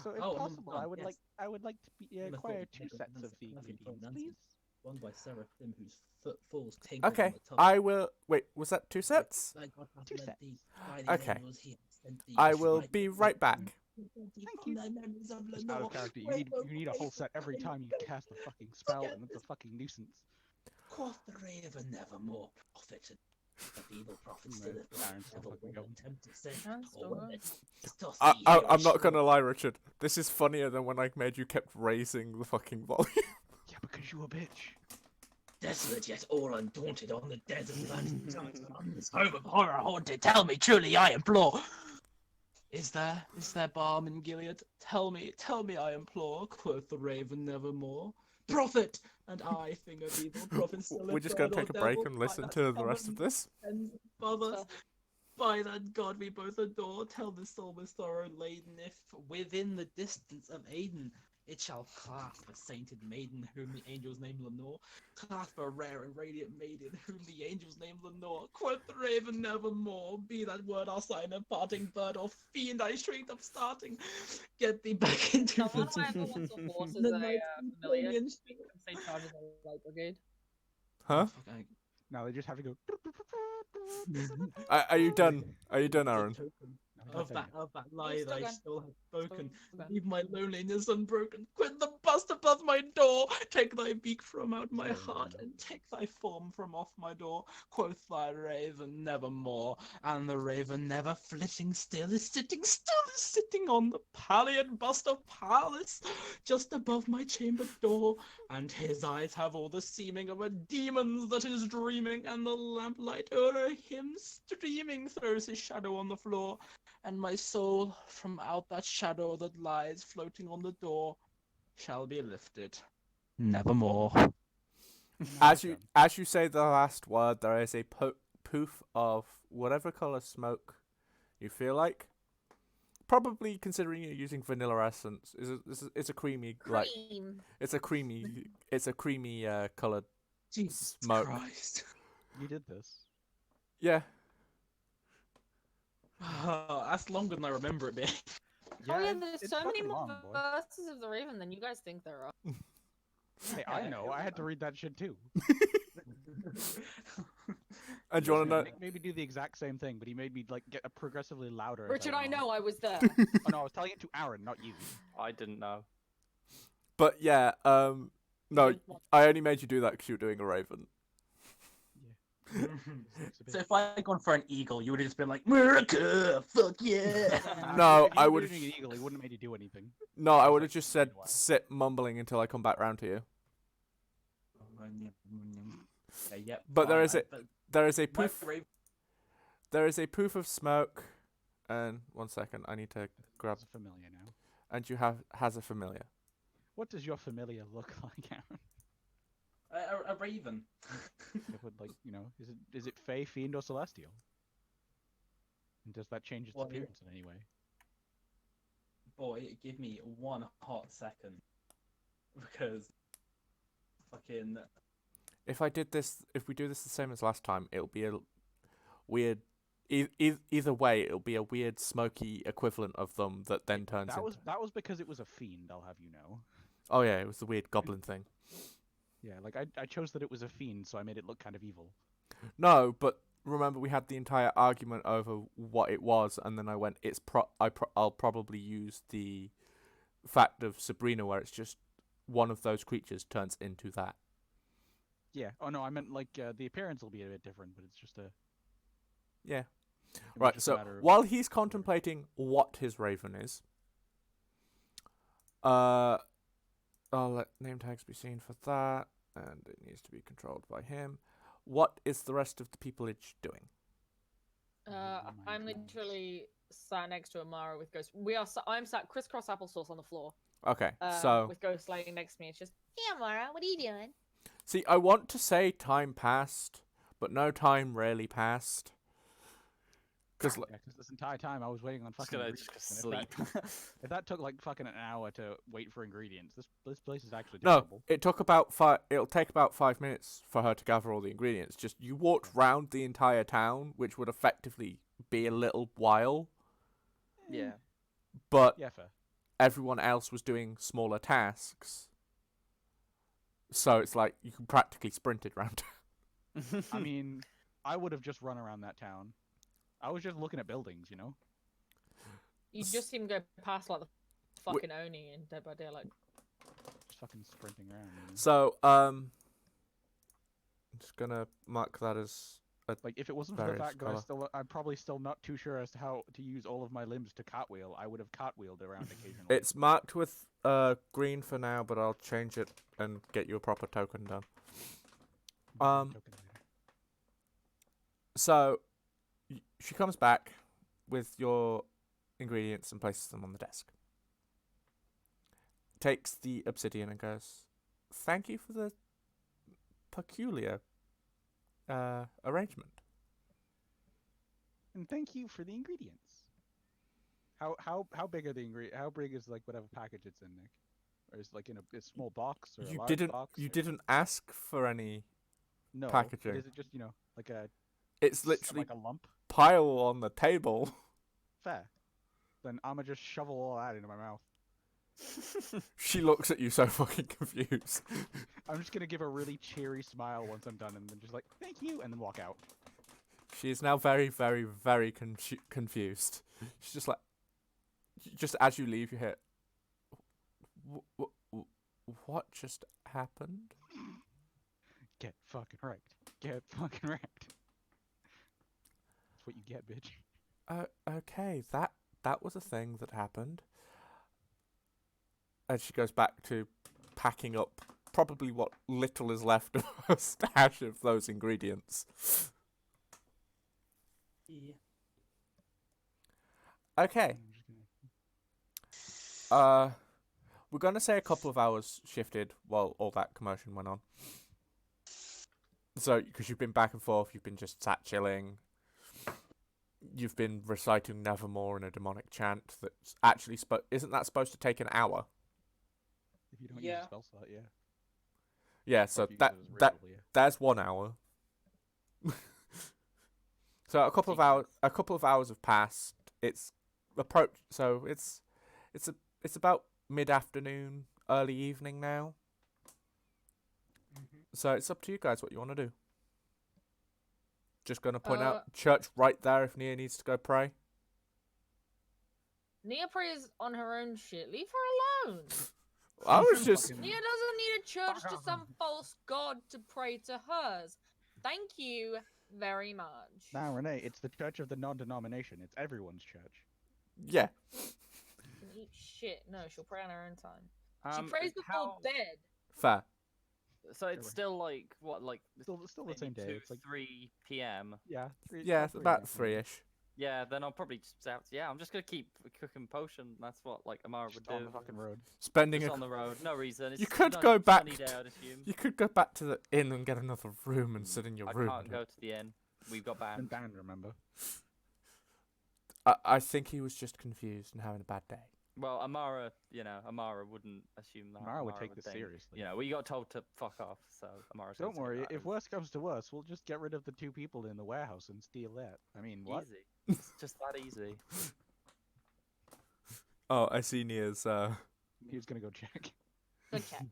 So if Oh, possible, yes. I would like to acquire 2 sets of the Nothing ingredients, from please. One by Seraphim, whose footfalls tinkled Okay, on the top. I will. Wait, was that 2 sets? Thy God hath 2 led sets. thee, by the Okay. angels he hath sent thee, I to will ride be the right back. Thank you. Just out of character. You need a whole set every time you cast a fucking spell, and it's a fucking nuisance. Quoth the raven nevermore prophet. But the evil prophet still No, hath Aaron's still never fucking one going. attempt to say, Aaron's or still one going. that doth thee here I'm not assure. gonna lie, Richard. This is funnier than when I made you kept raising the fucking volume. Yeah, because you a bitch. Desolate yet all undaunted on the desert land, on this home of horror haunted, tell me truly I implore. Is there balm in Gilead? Tell me, I implore, quoth the raven nevermore. Prophet! And I, thing of evil, prophet still We're just gonna take a break and listen to the rest of this. And above us, by that God we both adore, tell this soul with sorrow laden, if within the distance of Aden it shall clasp a sainted maiden whom the angels name Lenore, clasp a rare and radiant maiden whom the angels name Lenore. Quoth the raven nevermore, be that word our sign of parting, bird or fiend I shrieked of starting, get thee back into Someone the ever wants a horse as the a night's familiar? Napoleon Can say charges on the light brigade. Huh? Now they just have to go. Are you done? Are you done, Aaron? No, Of that lie still I going. still have spoken. Still going. Leave my loneliness unbroken. Quit the bust above my door. Take thy beak from out my Very heart, good. and take thy form from off my door. Quoth thy raven nevermore. And the raven never flitting still is sitting on the palliard bust of Pallas, just above my chamber door. And his eyes have all the seeming of a demon's that is dreaming, and the lamplight o'er him streaming throws his shadow on the floor. And my soul from out that shadow that lies floating on the door shall be lifted nevermore. As you say the last word, there is a poof of whatever color smoke you feel like. Probably considering you're using vanilla essence, it's a creamy like Cream. it's a creamy colored Jesus smoke. Christ. You did this. Yeah. That's longer than I remember it being. Oh yeah, it's- there's it's so many fucking more long, boy. verses of the Raven than you guys think there are. Hey, I know. I had to read that shit too. And do you want to know? Nick made me do the exact same thing, but he made me like get progressively louder. as Richard, I went on. know, I was there. Oh no, I was telling it to Aaron, not you. I didn't know. But yeah, no, I only made you do that because you were doing a raven. So if I had gone for an eagle, you would have just been like, America, fuck yeah. No, If you I were would've- doing an eagle. He wouldn't have made you do anything. No, I It's would like, have just said "Why?" sit mumbling until I come back round to you. Yep, But there fine, is a but there is a my poof raven- there is a poof of smoke, and 1 second, I need to grab. It's familiar now. And you has a familiar. What does your familiar look like, Aaron? a raven. It would, like, is it Fey, Fiend, or Celestial? And does that change its Well, yeah. appearance in any way? Boy, give me one hot second. Because fucking If we do this the same as last time, it'll be a weird. Either way, it'll be a weird smoky equivalent of them that then turns into. That was because it was a fiend. I'll have you know. Oh yeah, it was the weird goblin thing. Yeah, like I chose that it was a fiend, so I made it look kind of evil. No, but remember we had the entire argument over what it was, and then I went, I'll probably use the fact of Sabrina where it's just one of those creatures turns into that. Yeah. Oh no, I meant like the appearance will be a bit different, but it's just a. Yeah. it was Right. just a So matter of- while he's contemplating what his raven is, I'll let name tags be seen for that, and it needs to be controlled by him. What is the rest of the peopleage doing? I'm literally sat next to Amara with Ghost. I'm sat crisscross applesauce on the floor. Okay, With Ghost laying next to me. It's just, Hey, Amara, what are you doing? See, I want to say time passed, but no time really passed. Because Yeah, because this entire time I was waiting on Just fucking gonna ingredients, and sleep. if that took like fucking an hour to wait for ingredients, this place is actually no, terrible. it took about 5. It'll take about 5 minutes for her to gather all the ingredients. Just you walked round the entire town, which would effectively be a little while. Yeah. But Yeah, fair. everyone else was doing smaller tasks, so it's like you can practically sprint it round. I mean, I would have just run around that town. I was just looking at buildings, you know. You just see him go past like the fucking Oni in Dead by Daylight. Just fucking sprinting around. You know? So I'm just gonna mark that as Like, if it wasn't for the various fact that I'm probably still not too sure as to how to use all of my limbs to cartwheel, I would have cartwheeled around occasionally. It's marked with green for now, but I'll change it and get you a proper token done. Token later. So she comes back with your ingredients and places them on the desk. Takes the obsidian and goes, "Thank you for the peculiar arrangement." And thank you for the ingredients. How big are the ingredients? How big is like whatever package it's in, Nick? Or is it like in a small box or a large box? You or- didn't ask for any. no packaging. But is it just like a It's literally like a lump? pile on the table. Fair. Then I'ma just shovel all that into my mouth. She looks at you so fucking confused. I'm just gonna give a really cheery smile once I'm done, and then just like thank you, and then walk out. She is now very, very, very confused. She's just like, just as you leave, you hear, what just happened? Get fucking wrecked. Get fucking wrecked. That's what you get, bitch. Okay, that was a thing that happened. And she goes back to packing up probably what little is left of her stash of those ingredients. Yeah. Okay. I'm just gonna... We're gonna say a couple of hours shifted while all that commotion went on. So, because you've been back and forth, you've been just sat chilling. You've been reciting Nevermore in a demonic chant that's actually isn't that supposed to take an hour? If you don't use Yeah. a spell slot, yeah. Yeah, Or so if you use that it as a that ritual, yeah. there's 1 hour. So a couple of hours have passed. It's it's about mid-afternoon, early evening now. So it's up to you guys what you want to do. Just gonna point out church right there if Nia needs to go pray. Nia prays on her own shit. Leave her alone. I was just Fucking- Nia doesn't need a church to some false god to pray to hers. Thank you very much. Nah, Renee, it's the church of the non-denomination. It's everyone's church. yeah. Eat shit. No, she'll pray on her own time. She Um, prays before how- bed. Fair. So it's still like what, like Still the maybe same day. 2, It's like 3 p.m. yeah, Yeah, it's about 3ish. Yeah, then I'll probably just out. Yeah, I'm just gonna keep cooking potion. That's what like Amara would Just on do. the fucking road. Spending Just a on the road, no reason. It's You could not go back sunny day, to- I'd assume. You could go back to the inn and get another room and sit in your I room. can't go to the inn. We've got Been banned. banned, remember? I think he was just confused and having a bad day. Well, Amara, Amara wouldn't assume that. Amara would take this think, seriously. You know, we got told to fuck off, so Amara's gonna Don't take worry, that if as worse comes to worse, we'll just get rid of the 2 people in the warehouse and steal that. I mean, what? Easy. It's just that easy. Oh, I see Nia's He was gonna go check. Good check.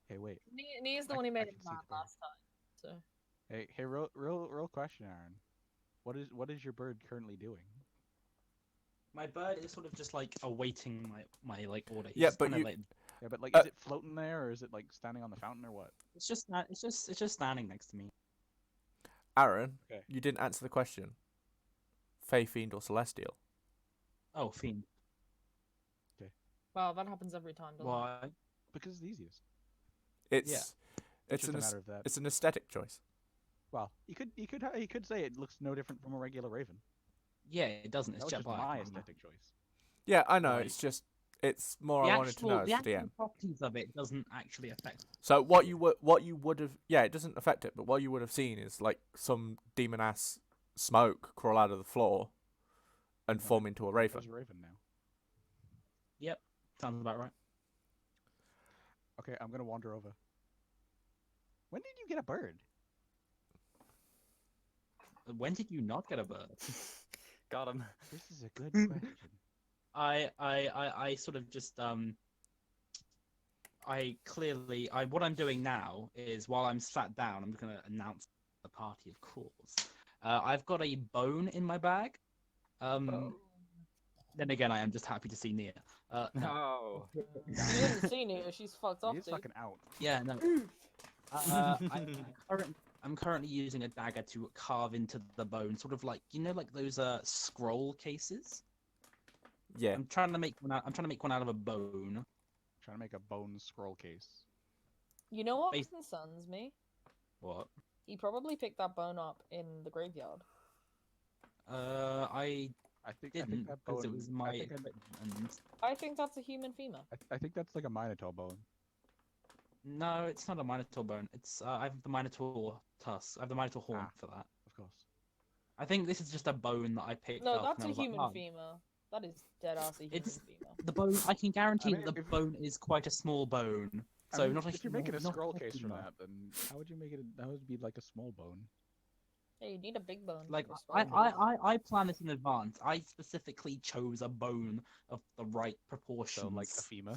Hey, wait. Nia's the I- one who I made can it see mad the last time. So Hey, real question, Aaron. What is your bird currently doing? My bird is sort of just like awaiting my like order. Yeah, He's but kinda, you- like, Yeah, but like, Uh, is it floating there, or is it like standing on the fountain, or what? it's just standing next to me. Aaron. Okay. You didn't answer the question. Fey, fiend, or celestial? Oh, fiend. well, that happens every time. Doesn't it? Why? Because it's the easiest. It's It's it's just an a aes- matter of that. it's an aesthetic choice. Well, you could say it looks no different from a regular raven. Yeah, it doesn't. That It's was jet just black. my remember? aesthetic choice. Yeah, I know. Right. It's just It's more The I wanted to know actual, as the the DM. actual properties of it doesn't actually affect. So what you would have, yeah, it doesn't affect it, but what you would have seen is like some demon ass smoke crawl out of the floor and Right. form into a raven. There's a raven now. Yep, sounds about right. Okay, I'm gonna wander over. When did you get a bird? When did you not get a bird? Got him. This is a good question. I sort of just what I'm doing now is while I'm sat down, I'm gonna announce the party, of course. I've got a bone in my bag. Then again, I am just happy to see Nia. No. No. You haven't seen her. She's fucked off, He's dude. fucking out. Yeah, no. I'm currently using a dagger to carve into the bone, sort of like like those scroll cases. Yeah. I'm trying to make one out of a bone. Trying to make a bone scroll case. You know what Bas- concerns me? What? He probably picked that bone up in the graveyard. I I think didn't that because bone. it was my I think, equipment. I think that's a human femur. I think that's like a minotaur bone. No, it's not a minotaur bone. It's I have the minotaur tusk. I have the minotaur horn Ah. for that. Of course. I think this is just a bone that I picked No, up. that's and I a was like, human "Oh." femur. That is dead ass a human It's- femur. The bone. I can guarantee mean, that the if- bone is quite a small bone. I So mean, not a. if you're making a not scroll case from femur. that, then how would you make it? That would be like a small bone. Yeah, you need a big bone. Like for a I, scroll case. I plan this in advance. I specifically chose a bone of the right proportions. So like a femur.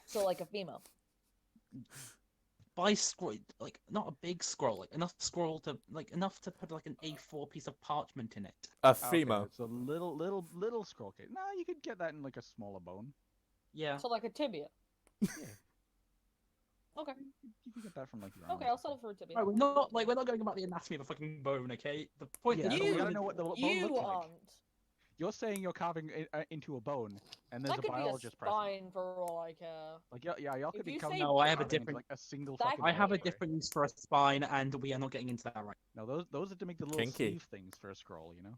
So like a femur. By scroll, like not a big scroll, like enough scroll to enough to put like an A4 piece of parchment in it. A Okay, femur. it's a little scroll case. No, you could get that in like a smaller bone. Yeah. So like a tibia. Yeah. Okay. You could get that from like your. Okay, I'll settle for a tibia. Right, we're not going about the anatomy of a fucking bone, okay? The point Yeah, is but we You- gotta know what the bone You looks like. aren't. You're saying you're carving into a bone, and there's That a could be a biologist present. spine for all I care. Like yeah, y'all could If be you coming. say No, I have a carving into, different- like a single That fucking. could I have a vertebrae. different use for a spine, and we are not getting into that right. No, those are to make the little Kinky. sleeve things for a scroll, you know.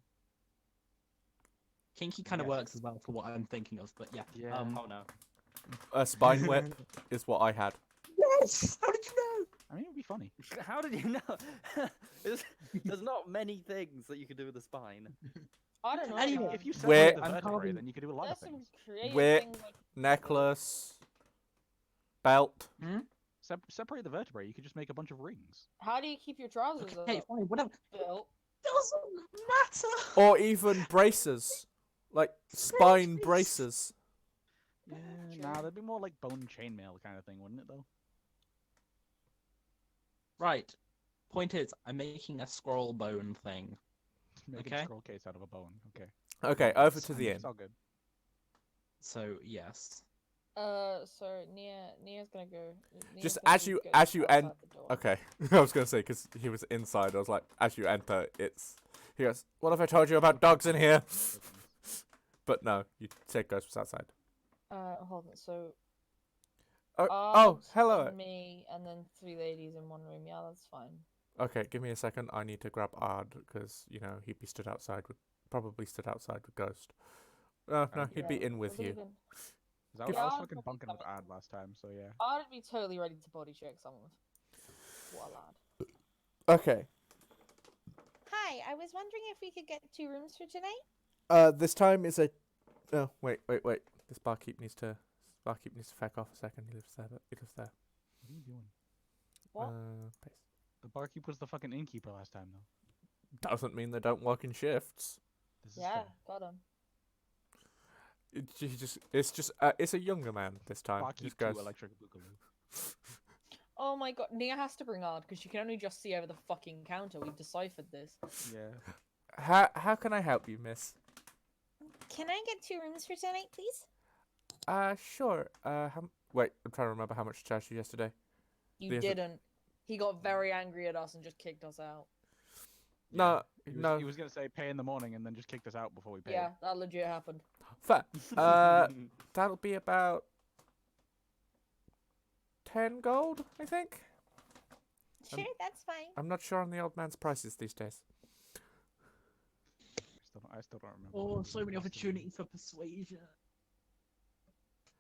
Kinky kind of Yes. works as well for what I'm thinking of, but yeah. Yeah. Oh no. A spine whip is what I had. Yes. How did you know? I mean, it'd be funny. How did you know? There's not many things that you could do with a spine. I don't know. Anyway, man. If you Where- separate the I'm vertebrae, carving- then you could do a lot There's of some things. creative Where- things like Necklace. Belt. Separate the vertebrae, you could just make a bunch of rings. how do you keep your trousers Okay, up? fine, whatever. Bill? Doesn't matter. Or even braces. Like spine braces. Yeah, Sure. nah, that'd be more like bone chainmail kind of thing, wouldn't it? Though. Right. Point is, I'm making a scroll bone thing. Make a Okay. scroll case out of a bone. Okay. Okay, over to the It's inn. all good. So yes. So Nia's gonna go. Nia's Just gonna as you- go as you outside en- the door. Okay, I was gonna say because he was inside. I was like, as you enter, it's. He goes, "What have I told you about dogs in here?" But no, you said Ghost was outside. Hold on. So. Oh, Args hello. and me, and then 3 ladies in one room. Yeah, that's fine. Okay, give me a second. I need to grab Ard because he'd be stood outside with Ghost. No, he'd be Yeah, in with we're you. leaving. 'Cause I was Yeah, I'll fucking probably bunking with come in. Ad last time, so yeah. I'd be totally ready to body check someone. What a lad. Okay. Hi, I was wondering if we could get 2 rooms for tonight. This time is a. Oh, wait. This barkeep needs to feck off a second. He lives there. What are you doing? What? Paste. The barkeep was the fucking innkeeper last time, though. Doesn't mean they don't work in shifts. This is Yeah, fair. got him. It's a younger man this time. Barkeep Just 2 goes. electric boogaloo. Oh my god, Nia has to bring Ard because she can only just see over the fucking counter. We've deciphered this. Yeah. How can I help you, miss? Can I get 2 rooms for tonight, please? Sure. Wait, I'm trying to remember how much I charged you yesterday. You There's a- didn't. He got very angry at us and just kicked us out. No, He was, no. He was gonna say pay in the morning and then just kicked us out before we paid. Yeah, that legit happened. Fair. That'll be about 10 gold, I think. Sure, that's fine. I'm not sure on the old man's prices these days. I still don't remember. Oh, so many opportunities for persuasion.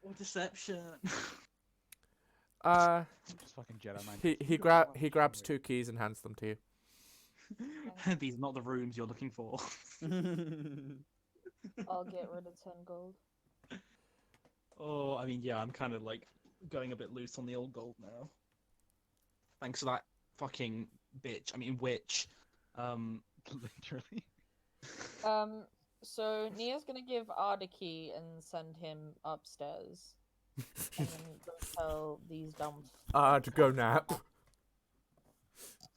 Or deception. Just fucking Jedi mind. He grabs 2 keys and hands them to you. These are not the rooms you're looking for. I'll get rid of 10 gold. Oh, I mean, yeah, I'm kind of like going a bit loose on the old gold now. Thanks for that fucking bitch. I mean, witch. Literally. So Nia's gonna give Ard a key and send him upstairs. And then go tell these dumb. To go nap.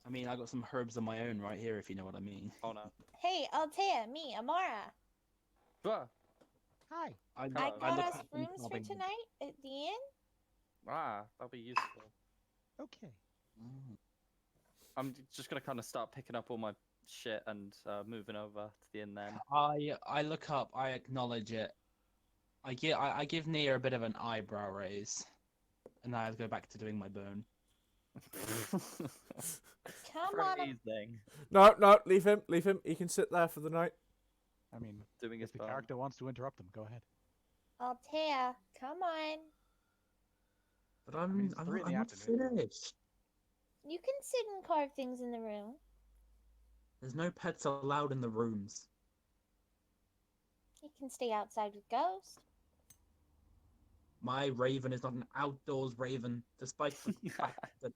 I mean, I got some herbs of my own right here, if you know what I mean. Oh no. Hey, Altea, me, Amara. Bah. Hi. I Hello. got look us at rooms for sobbing. tonight at the inn. That'll be useful. Okay. I'm just gonna kind of start picking up all my shit and moving over to the inn then. I look up, I acknowledge it. I give Nia a bit of an eyebrow raise. And I go back to doing my burn. Come on, Phrasing. No, leave him. He can sit there for the night. I mean, Doing his if the burn. character wants to interrupt them, go ahead. Altea, come on. But I mean, it's I'm 3 in the not afternoon. finished. You can sit and carve things in the room. There's no pets allowed in the rooms. You can stay outside with Ghost. My raven is not an outdoors raven, despite the fact that...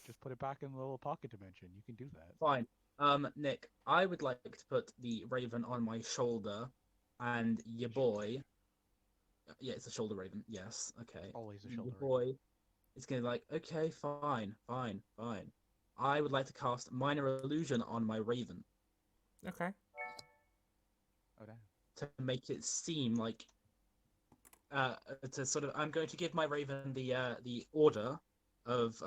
Just put it back in the little pocket dimension. You can do that. Fine. Nick, I would like to put the raven on my shoulder, and your boy... Yeah, it's a shoulder raven, yes, okay. Always a Your shoulder. boy is going to be like, okay, fine. I would like to cast Minor Illusion on my raven, Okay. Oh damn. to make it seem like... to sort of... I'm going to give my raven the order of...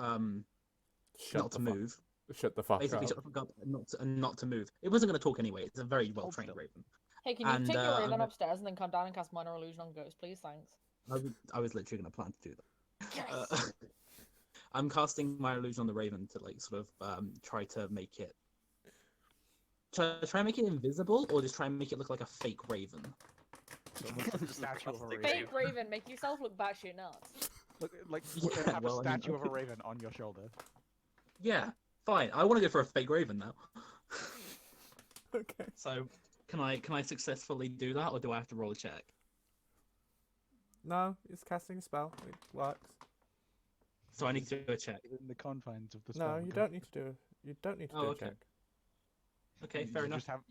not to move. Shut the fuck Basically, up. shut the fuck up and not to move. It wasn't going to talk anyway. It's a very well trained still. raven. Hey, can you And, take your Raven I'm- upstairs and then come down and cast Minor Illusion on Ghost, please? Thanks. I was literally going to plan to do that. Yes. I'm casting my illusion on the raven to like sort of try to make it. Try and make it invisible, or just try and make it look like a fake raven. Just statue of a rustic raven. Fake Raven, make yourself look batshit nuts. Look, like Yeah, have well, a I mean, statue of a okay. raven on your shoulder. Yeah, fine. I want to go for a fake raven now. Okay. So, can I successfully do that, or do I have to roll a check? No, it's casting a spell. It works. So I need to do a check. Within the confines of the spell. No, you go don't need to do. You don't need to Oh, do a okay. check. Okay, You fair enough. Just have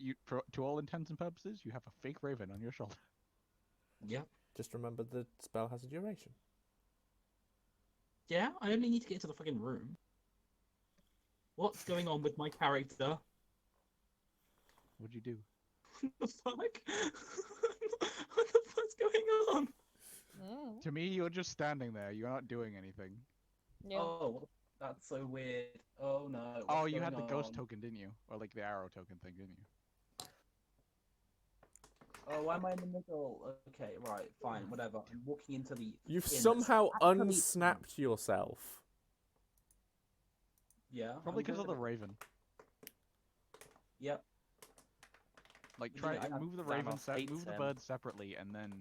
to all intents and purposes, you have a fake raven on your shoulder. Yeah. Just remember the spell has a duration. Yeah, I only need to get into the fucking room. What's going on with my character? What'd you do? What the fuck? What the fuck's going on? Mm. To me, you're just standing there. You're not doing anything. Yeah. Oh, that's so weird. Oh no. Oh, what's you had the going ghost on? token, didn't you? Or like the arrow token thing, didn't you? Oh, why am I in the middle? Okay, right, fine, whatever. I'm walking into the. You've inn. somehow Actually- unsnapped yourself. Yeah. Probably I'm because of the good. raven. Yep. Like You try did it, I- move the Thanos raven, hates move the him. bird separately, and then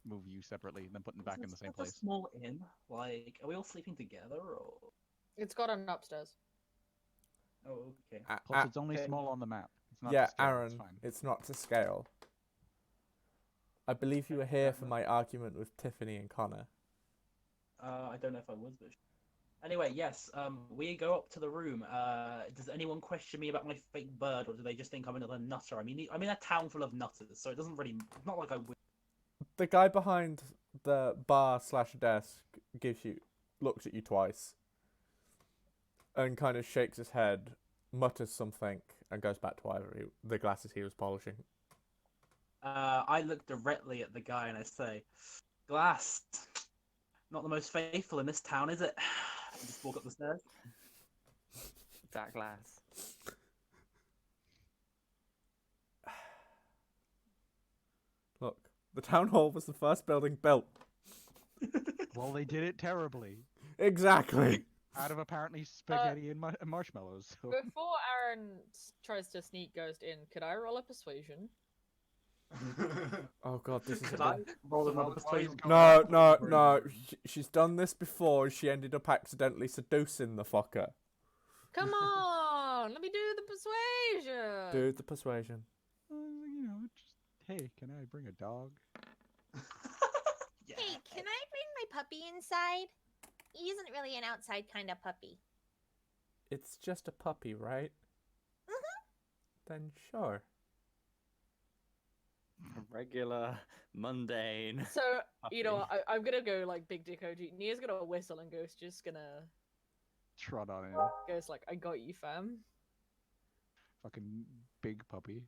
move you separately, and then put them back in the same It's a place. small inn. Like, are we all sleeping together or? It's got an upstairs. Oh, okay. Plus, it's only okay. small on the map. It's not Yeah, to scale, Aaron, It's fine. it's not to scale. I believe you were here for my argument with Tiffany and Connor. I don't know if I was, but anyway, yes. We go up to the room. Does anyone question me about my fake bird, or do they just think I'm another nutter? I mean, I'm in a town full of nutters, so it doesn't really. It's not like I win. The guy behind the bar/desk looks at you twice, and kind of shakes his head, mutters something, and goes back to the glasses he was polishing. I look directly at the guy and I say, "Glass, not the most faithful in this town, is it?" I just walk up the stairs. That glass. Look, the town hall was the first building built. Well, they did it terribly. Exactly. Out of apparently spaghetti and marshmallows. So. Before Aaron tries to sneak Ghost in, could I roll a persuasion? Oh god, this is Could I roll another persuasion? no. She's done this before. She ended up accidentally seducing the fucker. Come on, let me do the persuasion. Do the persuasion. You know, just hey, can I bring a dog? Yeah. Hey, can I bring my puppy inside? He isn't really an outside kind of puppy. It's just a puppy, right? Then sure. Regular, mundane. So you know, puppy. I'm gonna go like big dick OG. Nia's gonna whistle and Ghost just gonna Trot on in. Ghost like, I got you, fam. Fucking big puppy.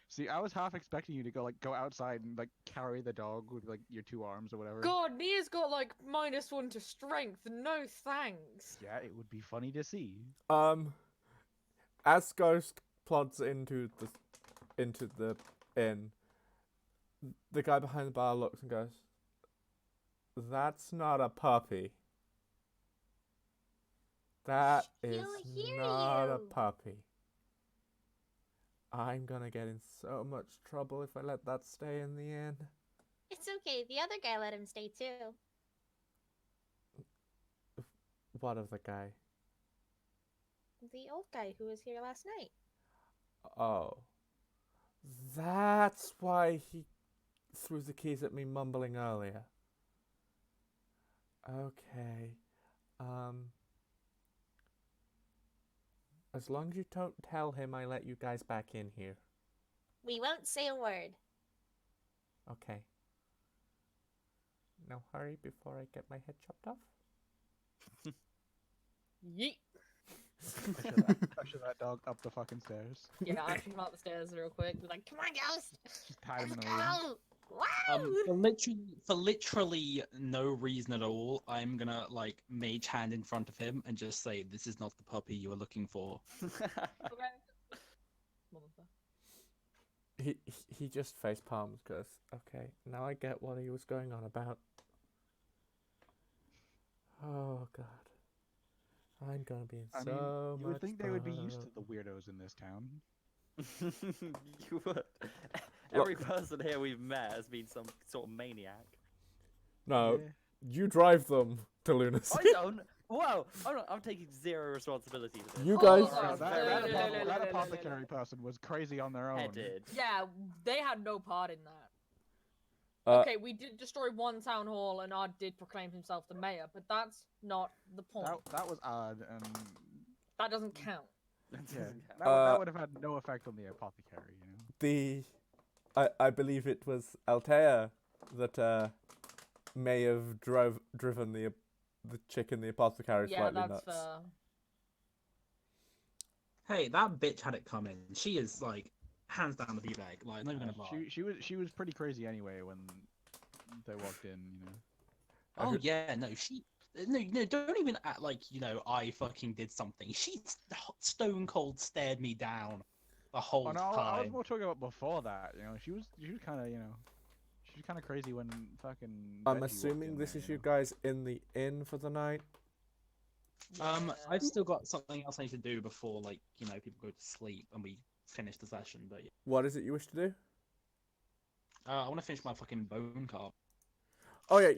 See, I was half expecting you to go outside and like carry the dog with like your 2 arms or whatever. God, Nia's got like -1 to strength. No thanks. Yeah, it would be funny to see. As Ghost plods into the inn, the guy behind the bar looks and goes, "That's not a puppy. That is He'll hear not a you." puppy. I'm gonna get in so much trouble if I let that stay in the inn." It's okay. The other guy let him stay too. What of the guy? The old guy who was here last night. Oh. That's why he threw the keys at me mumbling earlier. Okay. As long as you don't tell him I let you guys back in here. We won't say a word. Okay. Now hurry before I get my head chopped off. Yeet. Usher that dog up the fucking stairs. Yeah, I should come out the stairs real quick. Be like, come on, Ghost. Just tie him Let's in the room. go. Wow. For literally no reason at all, I'm gonna like mage hand in front of him and just say, "This is not the puppy you were looking for." Okay. He just face palms, goes, okay, now I get what he was going on about. Oh god. I'm gonna be in I so mean, you much would think they would be used to trouble. the weirdos in this town. You would. Every person here we've met has been some sort of maniac. No, Yeah. you drive them to lunacy. I don't. Whoa! I'm taking zero responsibility for this. You Oh, guys. no, That, no, that, no, no, no, no, that no, no, apothecary no. person was crazy on their own. Headed. Yeah, they had no part in that. Uh, Okay, we did destroy one town hall, and Ard did proclaim himself the mayor, but that's not the point. That was odd, and That doesn't count. yeah, that, Uh, that would have had no effect on the apothecary, you know. I believe it was Altea that may have driven the chick in the apothecary Yeah, slightly that's nuts. fair. Hey, that bitch had it coming. She is like hands down the bag. Like, not even gonna lie. She was pretty crazy anyway when they walked in, you know. Oh yeah, no, no, don't even act like I fucking did something. She stone cold stared me down the whole Oh no, I was time. more talking about before that. You know, she was kind of she was kind of crazy when fucking. I'm Reggie walked assuming in this there, is you you know. guys in the inn for the night. I've still got something else I need to do before people go to sleep and we finish the session. But yeah. What is it you wish to do? I want to finish my fucking bone carve. Oh yeah,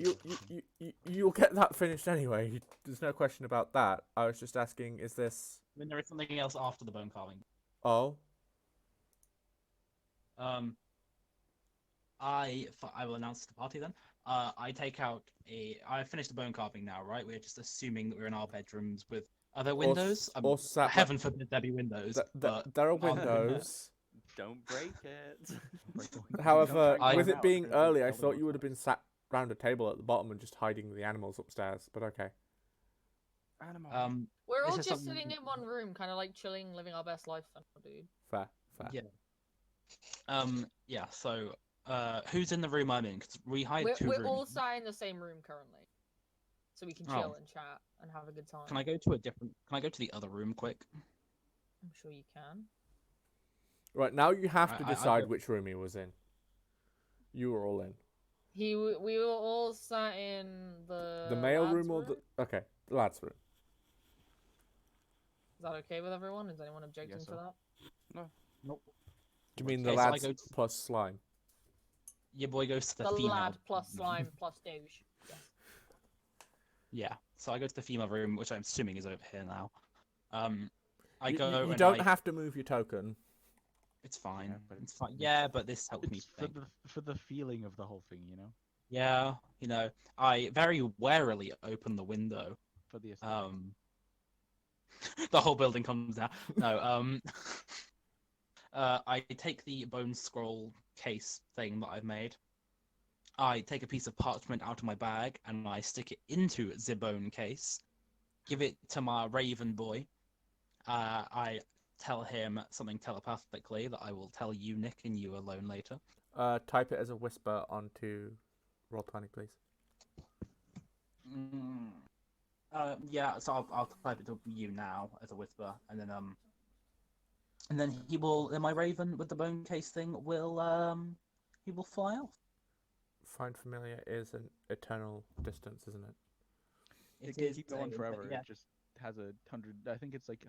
you'll get that finished anyway. There's no question about that. I was just asking, is this? I mean, there is something else after the bone carving. Oh, I will announce to the party then. I finished the bone carving now, right? We're just assuming that we're in our bedrooms with other windows. or sat like- Heaven forbid there be windows. but there are other than that- windows. Don't break it. However, I- with it being because early, the I other thought one's you would have been sat round a table at the bottom and just hiding the animals upstairs. But okay. Animal. We're This all is just something- sitting in one room, kind of like chilling, living our best life, dude. Fair. Yeah. Yeah. So, who's in the room I'm in? Because we hired We're, 2 we're rooms. all sat in the same room currently, so we can Oh. chill and chat and have a good time. Can I go to Can I go to the other room quick? I'm sure you can. Right now, you have to I decide don't- which room he was in. You were all in We were all sat in the mail lads' room or the okay, the lads' room. Is that okay with everyone? Is anyone objecting Yes, to sir. that? Nope. Do you mean the Okay, so I lads go to- plus slime? your boy goes to the, The female. lad plus slime plus douche. Yes. Yeah, so I go to the female room, which I'm assuming is over here now. I You, go you, you and don't have to move your token. It's fine. Yeah, but It's fine. Yeah, but this helps me It's for think. the feeling of the whole thing, you know, Yeah, I very warily open the window. for the aesthetic. The whole building comes down. No, I take the bone scroll case thing that I've made. I take a piece of parchment out of my bag and I stick it into the bone case. Give it to my raven boy. I tell him something telepathically that I will tell you, Nick, and you alone later. Type it as a whisper onto Roll20, please. Yeah, so I'll type it to you now as a whisper, and then he will. Then my raven with the bone case thing he will fly off. Find familiar is an eternal distance, isn't it? It can keep is going a- forever. Yeah. It just has a 100. I think it's like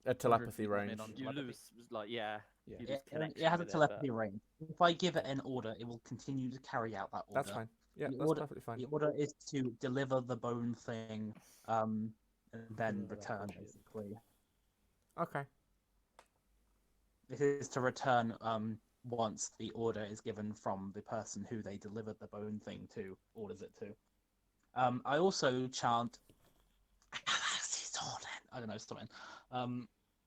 A telepathy feet range. limit on You telepathy. lose, like, yeah. Yeah. You It, lose it connection has a with it, telepathy but- range. If I give it an order, it will continue to carry out that order. That's fine. Yeah, The that's order- perfectly fine. The order is to deliver the bone thing, and then Deliver that return, bullshit. basically. Okay. It is to return once the order is given from the person who they delivered the bone thing to, orders it to. I also chant I don't know,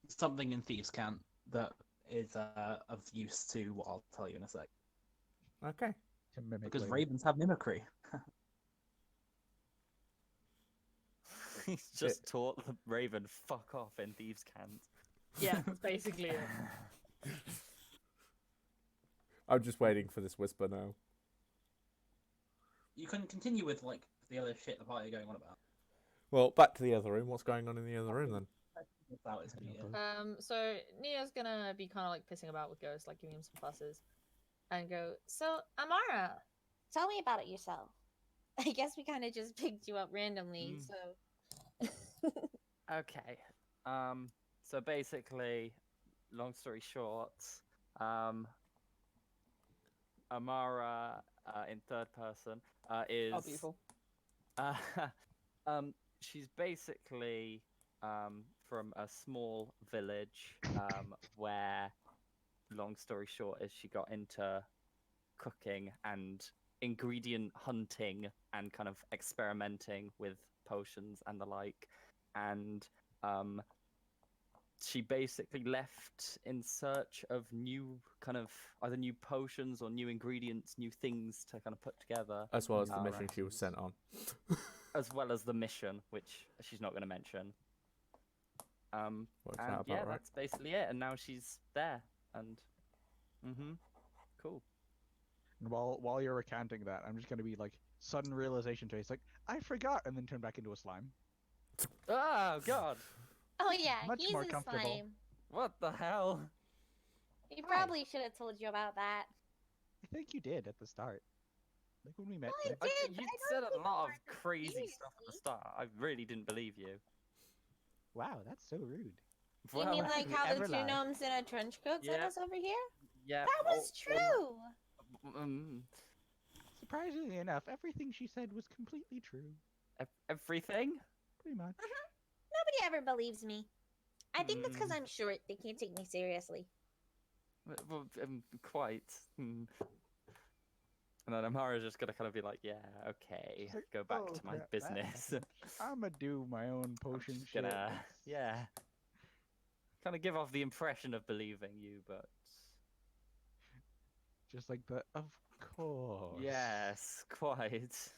something in Thieves' Cant that is of use to what I'll tell you in a sec. Okay. To mimic Because later. ravens have mimicry. He's just taught the raven fuck off in Thieves' Cant. Yeah, that's basically it. I'm just waiting for this whisper now. You can continue with like the other shit the party are going on about. Well, back to the other room. What's going on in the other room then? That is me. So Nia's gonna be kind of like pissing about with Ghost, like giving him some pluses, and go. So Amara, Tell me about it yourself. I guess we kind of just picked you up randomly, Mm. so. Okay. So basically, long story short, Amara, in third person, is. oh beautiful. She's basically from a small village where, long story short, is she got into cooking and ingredient hunting and kind of experimenting with potions and the like, and she basically left in search of new kind of either new potions or new ingredients, new things to kind of put together, As well as the Ah, mission right. she was sent on. as well as the mission, which she's not going to mention. Works And out yeah, about right. that's basically it. And now she's there, and cool. And while you're recanting that, I'm just gonna be like sudden realization to it. It's like I forgot, and then turn back into a slime. Oh God, Oh yeah, Much he's more a comfortable. slime. what the hell? He probably should have told you about that. I think you did at the start. Like when we met. Well, I like- did, You but I said don't a think lot of you were crazy stuff at the seriously. start. I really didn't believe you. Wow, that's so rude. You mean Well, like we how the ever two lie? gnomes in a trench coat sent Yeah. us over here? yeah, That was true. Surprisingly enough, everything she said was completely true. Everything. Pretty much. Nobody ever believes me. I think that's because Mm. I'm short. They can't take me seriously. Well, quite. And then Amara's just gonna kind of be like, "Yeah, okay, Like, go back "Oh, to my crap, that business." happened. I'ma do my own potion just shit. gonna, It's- yeah, kind of give off the impression of believing you, but Just like the, of course. yes, quite.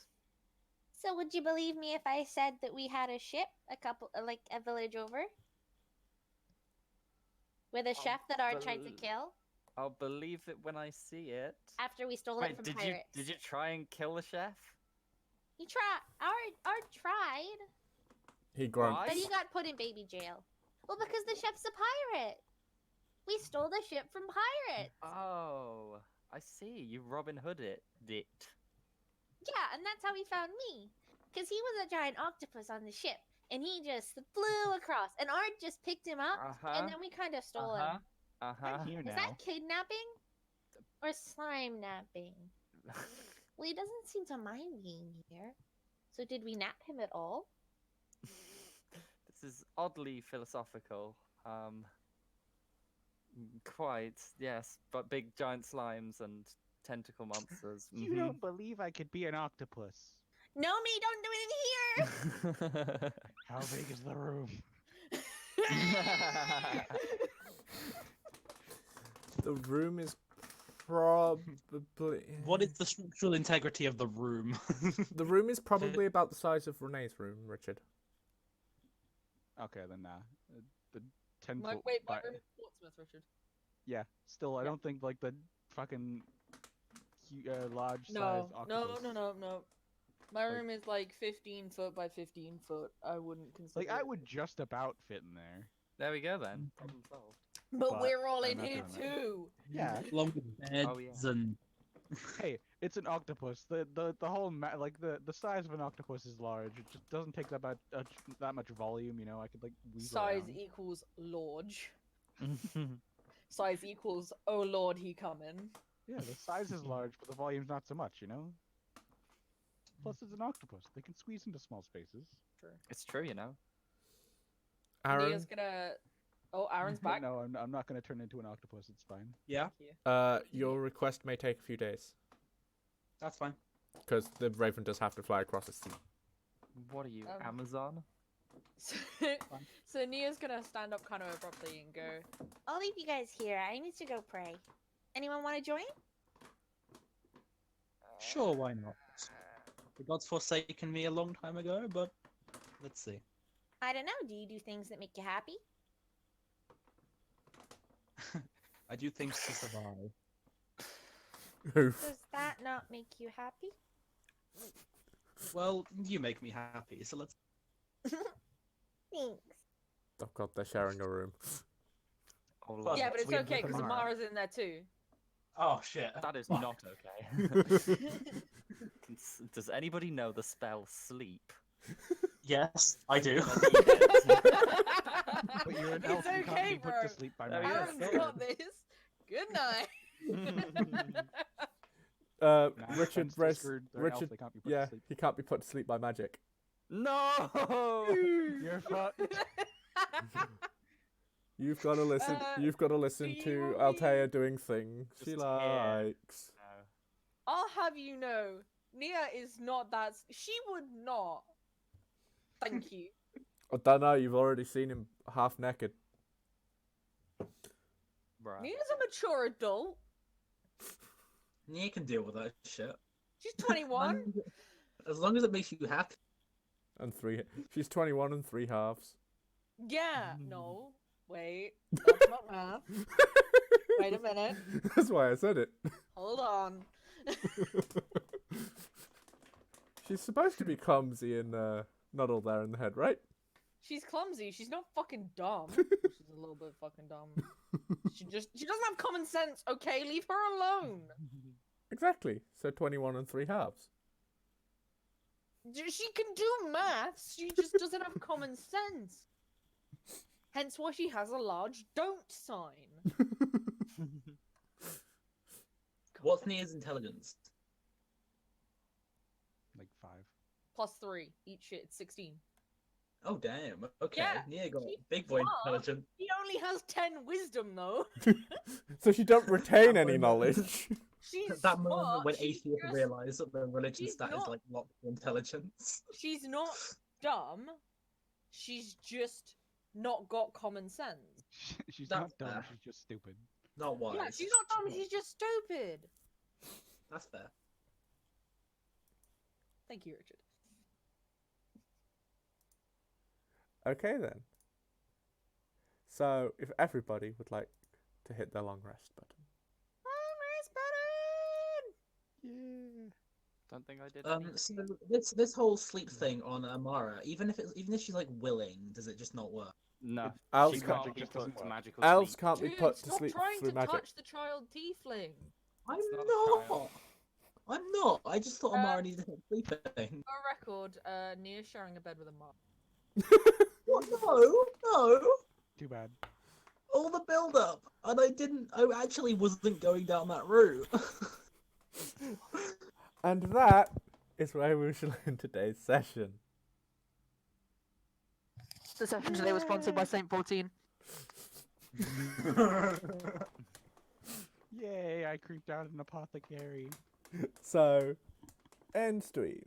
So would you believe me if I said that we had a ship, like a village over, with a chef that Art tried to bel- kill I'll believe it when I see it. after we stole Wait, it from did pirates? you try and kill the chef? He tried. Art tried, He grunts. Why? but he got put in baby jail. Well, because the chef's a pirate. We stole the ship from pirates. Oh, I see. You Robin Hood it. Yeah, and that's how he found me. Because he was a giant octopus on the ship, and he just flew across, and Art just picked him up, and then we kind of stole him. Uh huh. I'm here Is now. that kidnapping or slime napping? Well, he doesn't seem to mind being here. So did we nap him at all? This is oddly philosophical. Quite, yes, but big giant slimes and tentacle monsters. You don't believe I could be an octopus? No, me, don't do it in here. How big is the room? The room is probably. What is the structural integrity of the room? The room is probably about the size of Renee's room, Richard. Okay, then nah. The 10 My, foot. wait, my by- room is Portsmouth, Richard. Yeah, still, I don't think like the fucking large size No, octopus. no. My Like- room is like 15 foot by 15 foot. I wouldn't consider. Like I it. would just about fit in there. There we go then. Problem solved. But but we're all I'm in not here doing that. too. Yeah. Along with beds Oh, yeah. and Hey, it's an octopus. The whole like the size of an octopus is large. It just doesn't take that much volume. You know, I could like weasel Size around. equals large. Size equals oh lord, he coming. Yeah, the size is large, but the volume's not so much. You know. Plus, it's an octopus. They can squeeze into small spaces. It's true, you know. Aaron, Nia's gonna. Oh, Aaron's back. No, I'm not gonna turn into an octopus. It's fine. yeah, Thank you. your request may take a few days that's fine. because the raven does have to fly across the sea. What are you, Um, Amazon? So Nia's gonna stand up kind of abruptly and go. I'll leave you guys here. I need to go pray. Anyone want to join? Sure, why not? The gods forsaken me a long time ago, but let's see. I don't know. Do you do things that make you happy? I do things to survive. Oof. Does that not make you happy? Well, you make me happy, so let's. Thanks. Oh god, they're sharing a room. Oh, Well, Lord. Yeah, but it's we have okay because Amara. Amara's in there too. Oh shit! That is Fuck. not okay. Does anybody know the spell sleep? Yes, I do. But you're an It's elf. You can't okay, be put bro. to sleep by There he magic. is. Aaron's got this. Good night. Nah, Richard, friends, they're Rez, screwed. They're an elf, Richard, they can't be put yeah, to sleep. he can't be put to sleep by magic. No! You're fucked. You've got to listen. You've got to listen do you to want Altea me- doing things she Just hear. likes. No. I'll have you know, Nia is not that. She would not. Thank you. I don't know. You've already seen him half naked. Bruh. Nia's a mature adult. You can deal with that shit. She's 21. As long as it makes you happy. And three. She's 21 and 3/2. Yeah. No. Wait. That's not math. Wait a minute. That's why I said it. Hold on. She's supposed to be clumsy and not all there in the head, right? She's clumsy. She's not fucking dumb. She's a little bit fucking dumb. She doesn't have common sense. Okay, leave her alone. Exactly. So 21 and 3/2. She can do maths. She just doesn't have common sense. Hence why she has a large don't sign. What's Nia's intelligence? Like 5. +3 each shit. It's 16. Oh damn. Okay. Yeah, Nia got she's big boy smart. intelligence. She only has 10 wisdom though. So she don't retain That any moment- knowledge. She's That smart. moment when she's atheists just- realise that their religion she's stat is not- like locked to intelligence. She's not dumb. She's just not got common sense. She's That's not dumb. fair. She's just stupid. Not wise. Yeah, she's not dumb. She's just stupid. That's fair. Thank you, Richard. Okay then. So if everybody would like to hit their long rest button. Yeah. Don't think I did. So this whole sleep thing on Amara, even if she's like willing, does it just not work? No. Elves She can't, can't be just put doesn't to work. magical elves sleep. can't be Dude, put to stop sleep trying through to magic. touch the child tiefling. I'm not a not. child. I'm not. I just thought Uh, Amara needed help sleeping. For record, Nia's sharing a bed with a mom. What? No, no. Too bad. All the build up, and I actually wasn't going down that route. And that is where we shall end today's session. The session today was sponsored by Saint 14. Yay! I creeped out an apothecary. So, end stream.